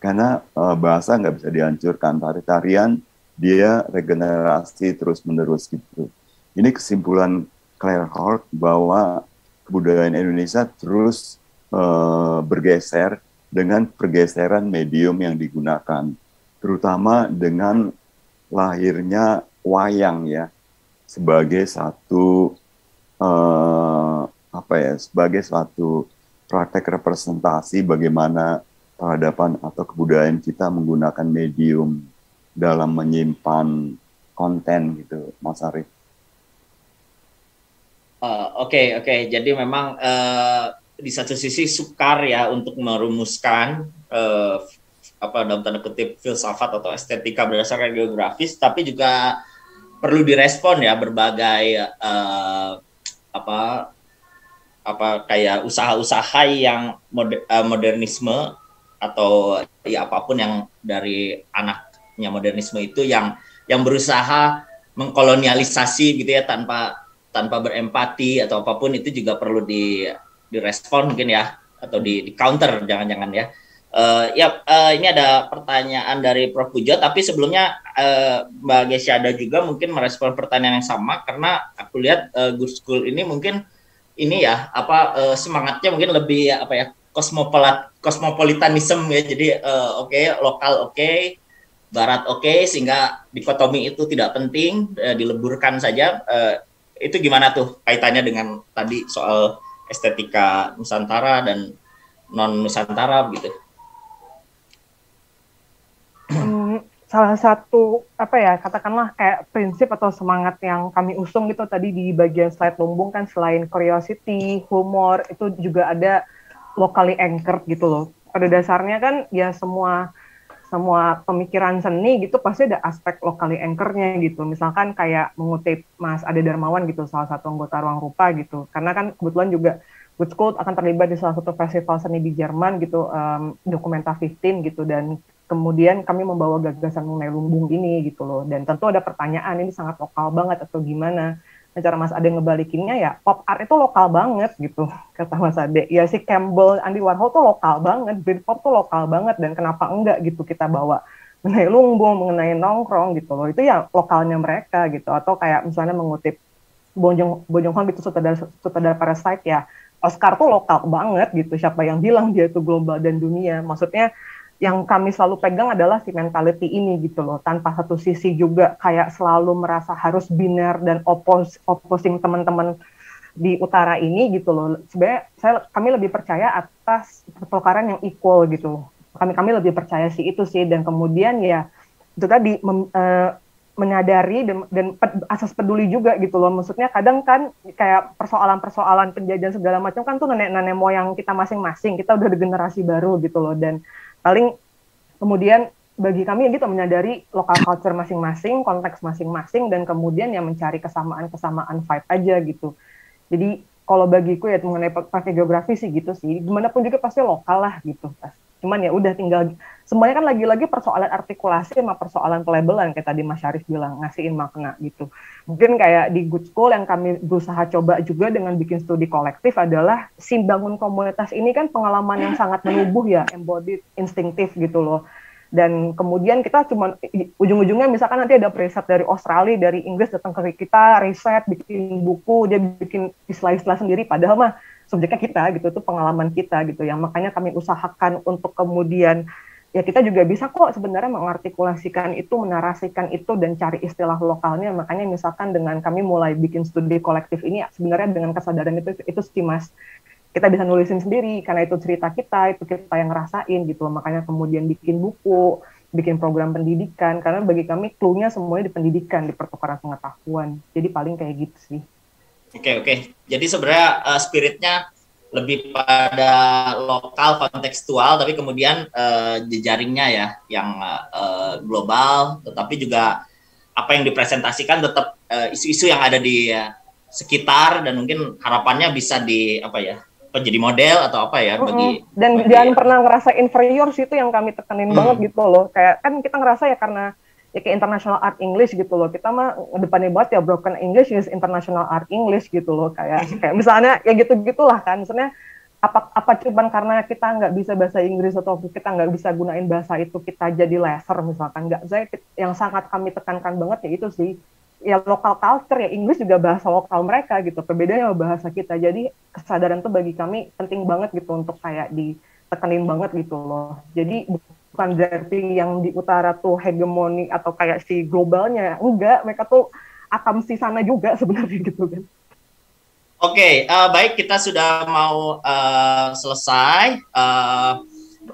karena bahasa nggak bisa dihancurkan. Tari-tarian dia regenerasi terus-menerus gitu. Ini kesimpulan Claire Hort bahwa kebudayaan Indonesia terus bergeser dengan pergeseran medium yang digunakan, terutama dengan lahirnya wayang ya, sebagai satu sebagai suatu praktek representasi bagaimana peradaban atau kebudayaan kita menggunakan medium dalam menyimpan konten gitu, Mas Arief. Oke. Jadi memang di satu sisi sukar ya untuk merumuskan dalam tanda kutip filsafat atau estetika berdasarkan geografis, tapi juga perlu direspon ya berbagai kayak usaha-usaha yang modernisme atau ya apapun yang dari anaknya modernisme itu yang berusaha mengkolonialisasi gitu ya tanpa berempati atau apapun, itu juga perlu direspon mungkin ya, atau di counter jangan-jangan ya. Ini ada pertanyaan dari Prof. Pujo, tapi sebelumnya Mbak Gesyada juga mungkin merespon pertanyaan yang sama, karena aku lihat Good School ini mungkin ini ya semangatnya mungkin lebih kosmopolitanisme ya. Jadi lokal barat sehingga dikotomi itu tidak penting, dileburkan saja. Itu gimana tuh kaitannya dengan tadi soal estetika Nusantara dan non Nusantara gitu? Salah satu katakanlah kayak prinsip atau semangat yang kami usung gitu tadi di bagian slide lumbung kan, selain curiosity, humor, itu juga ada locally anchored gitu loh. Pada dasarnya kan ya semua pemikiran seni gitu pasti ada aspek locally anchor-nya gitu. Misalkan kayak mengutip Mas Ade Darmawan gitu, salah satu anggota Ruang Rupa gitu. Karena kan kebetulan juga Good School akan terlibat di salah satu festival seni di Jerman gitu, Documenta 15 gitu, dan kemudian kami membawa gagasan mengenai lumbung ini gitu loh. Dan tentu ada pertanyaan, ini sangat lokal banget atau gimana? Nah, cara Mas Ade ngebalikinnya ya, pop art itu lokal banget gitu, kata Mas Ade. Ya si Campbell, Andy Warhol tuh lokal banget, Britpop tuh lokal banget, dan kenapa enggak gitu kita bawa mengenai lumbung, mengenai nongkrong gitu loh. Itu ya lokalnya mereka gitu. Atau kayak misalnya mengutip Bong Joon-ho gitu, sutradara Parasite ya, Oscar tuh lokal banget gitu. Siapa yang bilang dia itu global dan dunia? Maksudnya yang kami selalu pegang adalah si mentality ini gitu loh, tanpa satu sisi juga kayak selalu merasa harus biner dan opposing teman-teman di utara ini gitu loh. Sebenarnya kami lebih percaya atas pertukaran yang equal gitu. Kami lebih percaya sih itu sih, dan kemudian ya itu tadi menyadari dan asas peduli juga gitu loh. Maksudnya kadang kan kayak persoalan penjajahan segala macam kan tuh nenek-nenek moyang kita masing-masing, kita udah di generasi baru gitu loh, dan paling kemudian bagi kami gitu menyadari lokal culture masing-masing, konteks masing-masing, dan kemudian ya mencari kesamaan vibe aja gitu. Jadi kalau bagiku ya mengenai pakai geografi sih gitu sih, gimana pun juga pasti lokal lah gitu. Cuman ya udah tinggal, semuanya kan lagi-lagi persoalan artikulasi sama persoalan pelabelan kayak tadi Mas Syarif bilang, ngasihin makna gitu. Mungkin kayak di Good School yang kami berusaha coba juga dengan bikin studi kolektif adalah si bangun komunitas ini kan pengalaman yang sangat menubuh ya, embodied, instinktif gitu loh. Dan kemudian kita cuma ujung-ujungnya misalkan nanti ada riset dari Australia, dari Inggris datang ke kita, riset, bikin buku, dia bikin istilah-istilah sendiri, padahal mah subjeknya kita gitu, itu pengalaman kita gitu, yang makanya kami usahakan untuk kemudian ya kita juga bisa kok sebenarnya mengartikulasikan itu, menarasikan itu, dan cari istilah lokalnya. Makanya misalkan dengan kami mulai bikin studi kolektif ini, sebenarnya dengan kesadaran itu sih Mas, kita bisa nulisin sendiri, karena itu cerita kita, itu kita yang ngerasain gitu. Makanya kemudian bikin buku, bikin program pendidikan, karena bagi kami clue-nya semuanya di pendidikan, di pertukaran pengetahuan. Jadi paling kayak gitu sih. Oke. Jadi sebenarnya spiritnya lebih pada lokal, kontekstual, tapi kemudian jejaringnya ya yang global, tetapi juga apa yang dipresentasikan tetap isu-isu yang ada di sekitar, dan mungkin harapannya bisa jadi model atau apa ya bagi. Dan jangan pernah ngerasa inferior sih, itu yang kami tekenin banget gitu loh. Kayak kan kita ngerasa ya karena ya kayak International Art English gitu loh, kita mah depannya banget ya broken English is International Art English gitu loh, kayak misalnya ya gitu-gitulah kan. Misalnya apa cuman karena kita nggak bisa bahasa Inggris atau kita nggak bisa gunain bahasa itu kita jadi lesser misalkan, nggak. Yang sangat kami tekankan banget ya itu sih, ya local culture ya, Inggris juga bahasa lokal mereka gitu, perbedaannya sama bahasa kita. Jadi kesadaran tuh bagi kami penting banget gitu untuk kayak ditekenin banget gitu loh. Jadi bukan berarti yang di utara tuh hegemoni atau kayak si globalnya, enggak, mereka tuh akamsi sana juga sebenarnya gitu kan. Oke, baik, kita sudah mau selesai.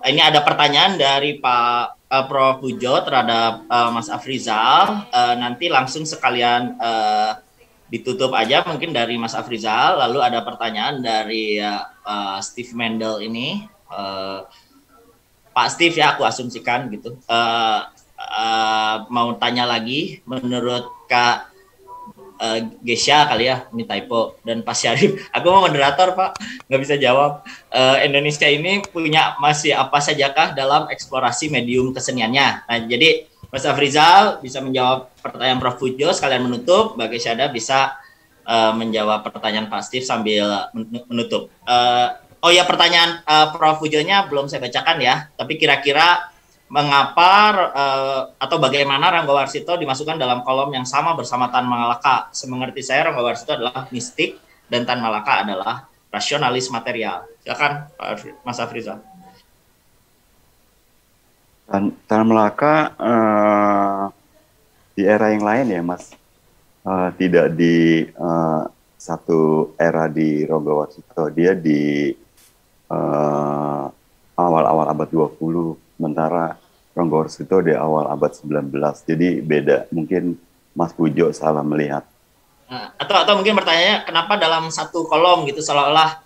ini ada pertanyaan dari Pak Prof. Pujo terhadap Mas Afrizal. Nanti langsung sekalian ditutup aja mungkin dari Mas Afrizal. Lalu ada pertanyaan dari Steve Mendel ini. Pak Steve ya, aku asumsikan gitu. Mau tanya lagi, menurut Kak Gesya kali ya, ini typo, dan Pak Syarif, aku mau moderator Pak, nggak bisa jawab. Indonesia ini punya masih apa sajakah dalam eksplorasi medium keseniannya? Nah, jadi Mas Afrizal bisa menjawab pertanyaan Prof. Pujo sekalian menutup, Mbak Gesyada bisa menjawab pertanyaan Pak Steve sambil menutup. Oh ya, pertanyaan Prof. Pujonya belum saya bacakan ya, tapi kira-kira mengapa atau bagaimana Rangga Warsito dimasukkan dalam kolom yang sama bersama Tan Malaka? Semengerti saya, Rangga Warsito adalah mistik dan Tan Malaka adalah rasionalis material. Silakan Pak Mas Afrizal. Tan Malaka di era yang lain ya Mas, tidak di satu era di Rangga Warsito, dia di awal-awal abad 20, sementara Rangga Warsito di awal abad 19, jadi beda. Mungkin Mas Pujo salah melihat. Atau mungkin pertanyaannya kenapa dalam satu kolom gitu, seolah-olah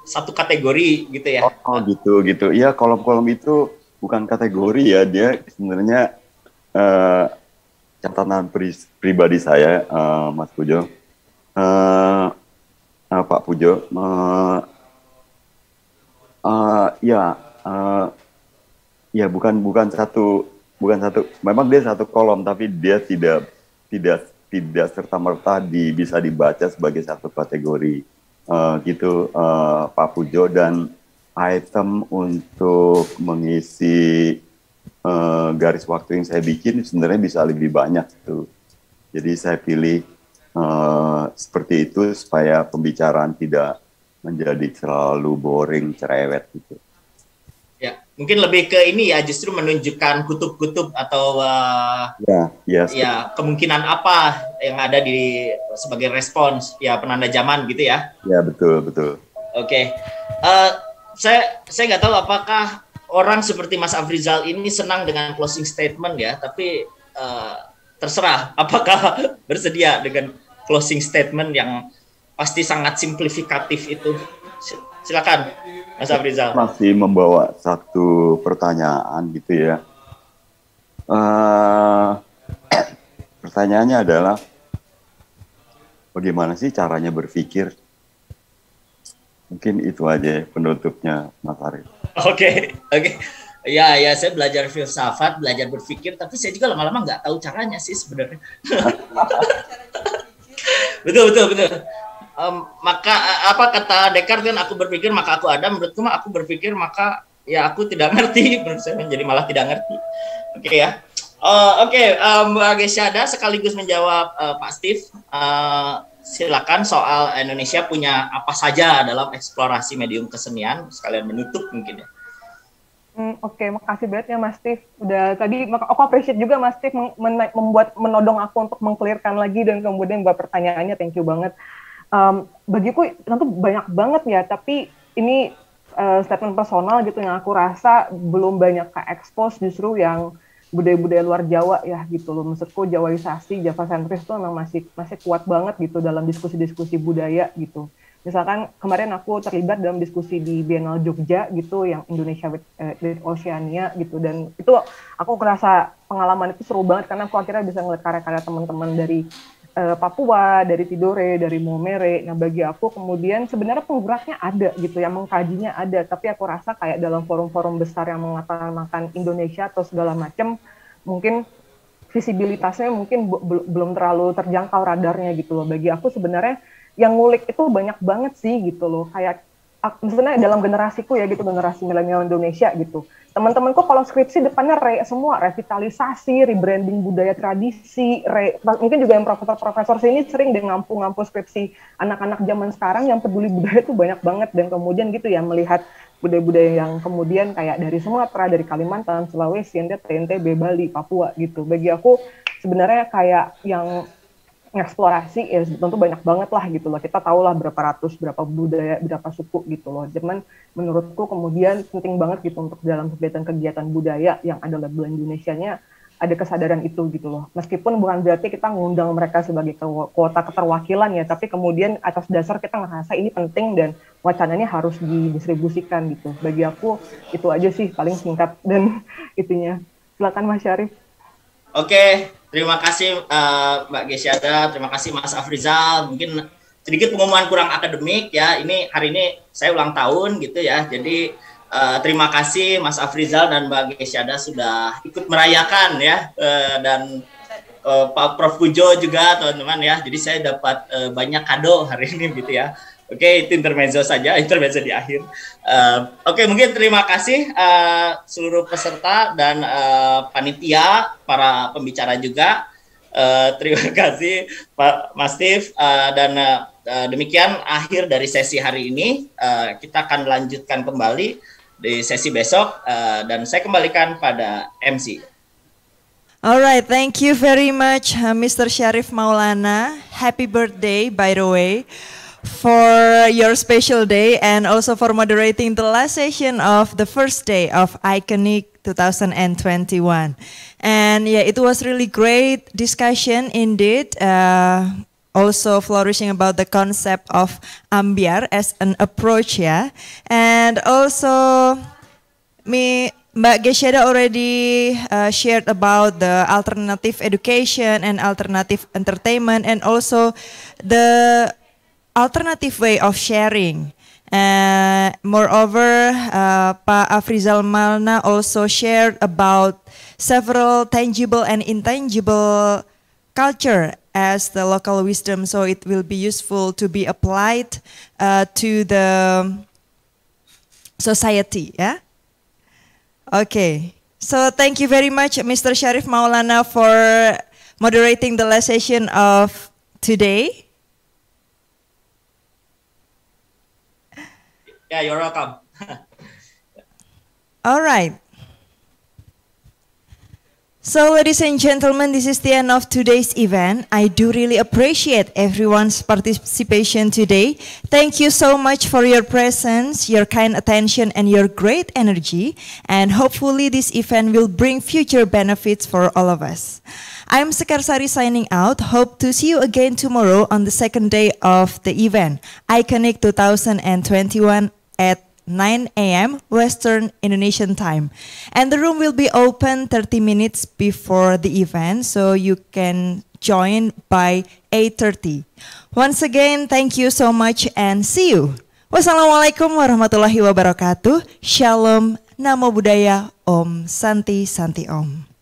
satu kategori gitu ya? Oh gitu. Iya, kolom-kolom itu bukan kategori ya, dia sebenarnya catatan pribadi saya, Mas Pujo, Pak Pujo, ya bukan satu. Memang dia satu kolom, tapi dia tidak serta-merta bisa dibaca sebagai satu kategori gitu, Pak Pujo. Dan item untuk mengisi garis waktu yang saya bikin sebenarnya bisa lebih banyak tuh. Jadi saya pilih seperti itu supaya pembicaraan tidak menjadi terlalu boring, cerewet gitu. Ya, mungkin lebih ke ini ya, justru menunjukkan kutub-kutub atau kemungkinan apa yang ada di sebagai respons ya, penanda zaman gitu ya. Ya, betul. Oke. Saya nggak tahu apakah orang seperti Mas Afrizal ini senang dengan closing statement ya, tapi terserah apakah bersedia dengan closing statement yang pasti sangat simplifikatif itu. Silakan Mas Afrizal. Masih membawa satu pertanyaan gitu ya. Pertanyaannya adalah bagaimana sih caranya berpikir? Mungkin itu aja penutupnya, Mas Arif. Oke. Ya, saya belajar filsafat, belajar berpikir, tapi saya juga lama-lama nggak tahu caranya sih sebenarnya. Betul. Maka apa kata Descartes kan, aku berpikir maka aku ada. Menurutku aku berpikir maka ya aku tidak ngerti. Menurut saya menjadi malah tidak ngerti. Oke ya. Mbak Gesyada sekaligus menjawab Pak Steve. Silakan, soal Indonesia punya apa saja dalam eksplorasi medium kesenian, sekalian menutup mungkin ya. Oke, makasih banget ya Mas Steve. Udah tadi aku appreciate juga Mas Steve menodong aku untuk meng-clearkan lagi dan kemudian buat pertanyaannya, thank you banget. Bagiku tentu banyak banget ya, tapi ini statement personal gitu yang aku rasa belum banyak ke-expose justru yang budaya-budaya luar Jawa ya gitu loh. Maksudku Jawaisasi, Java sentris itu memang masih kuat banget gitu dalam diskusi-diskusi budaya gitu. Misalkan kemarin aku terlibat dalam diskusi di Biennale Jogja gitu, yang Indonesia with Oceania gitu, dan itu aku ngerasa pengalaman itu seru banget karena aku akhirnya bisa ngeliat karya-karya teman-teman dari Papua, dari Tidore, dari Momere. Nah bagi aku kemudian sebenarnya penggeraknya ada gitu, yang mengkajinya ada, tapi aku rasa kayak dalam forum-forum besar yang mengatakan Indonesia atau segala macam, mungkin visibilitasnya mungkin belum terlalu terjangkau radarnya gitu loh. Bagi aku sebenarnya yang ngulik itu banyak banget sih gitu loh, kayak sebenarnya dalam generasiku ya gitu, generasi milenial Indonesia gitu. Teman-temanku kalau skripsi depannya semua revitalisasi, rebranding budaya tradisi, mungkin juga yang profesor-profesor sini sering deh ngampu skripsi anak-anak zaman sekarang yang peduli budaya itu banyak banget, dan kemudian gitu ya melihat budaya-budaya yang kemudian kayak dari Sumatera, dari Kalimantan, Sulawesi, NTB, Bali, Papua gitu. Bagi aku sebenarnya kayak yang ngeksplorasi ya tentu banyak banget lah gitu loh. Kita tahu lah berapa ratus, berapa budaya, berapa suku gitu loh. Cuman menurutku kemudian penting banget gitu untuk dalam kegiatan-kegiatan budaya yang ada label Indonesianya ada kesadaran itu gitu loh. Meskipun bukan berarti kita ngundang mereka sebagai kuota keterwakilan ya, tapi kemudian atas dasar kita ngerasa ini penting dan wacananya harus didistribusikan gitu. Bagi aku itu aja sih paling singkat dan itunya. Silakan Mas Syarif. Oke, terima kasih Mbak Gesyada, terima kasih Mas Afrizal. Mungkin sedikit pengumuman kurang akademik ya. Ini hari ini saya ulang tahun gitu ya. Jadi terima kasih Mas Afrizal dan Mbak Gesyada sudah ikut merayakan ya. Dan Pak Prof Pujo juga teman-teman ya. Jadi saya dapat banyak kado hari ini gitu ya. Oke, itu intermezzo saja, intermezzo di akhir. Oke, mungkin terima kasih seluruh peserta dan panitia, para pembicara juga. Terima kasih Pak Mas Steve. Dan demikian akhir dari sesi hari ini. Kita akan lanjutkan kembali di sesi besok. Dan saya kembalikan pada MC. Alright, thank you very much, Mr. Syarif Maulana. Happy birthday, by the way, for your special day and also for moderating the last session of the first day of Iconic 2021. And yeah, it was really great discussion indeed. Also flourishing about the concept of ambyar as an approach, yeah. And also Mbak Gesyada already shared about the alternative education and alternative entertainment and also the alternative way of sharing. Moreover, Pak Afrizal Maulana also shared about several tangible and intangible culture as the local wisdom, so it will be useful to be applied to the society. Yeah. Okay. So thank you very much, Mr. Syarif Maulana, for moderating the last session of today. Yeah, you're welcome. All right. So ladies and gentlemen, this is the end of today's event. I do really appreciate everyone's participation today. Thank you so much for your presence, your kind attention, and your great energy. And hopefully this event will bring future benefits for all of us. I'm Sekarsari signing out. Hope to see you again tomorrow on the second day of the event, Iconic 2021 at 9 a.m. Western Indonesian time. And the room will be open 30 minutes before the event, so you can join by 8:30. Once again, thank you so much and see you. Wassalamualaikum warahmatullahi wabarakatuh. Shalom, Namo Buddhaya, Om Santi Santi Om.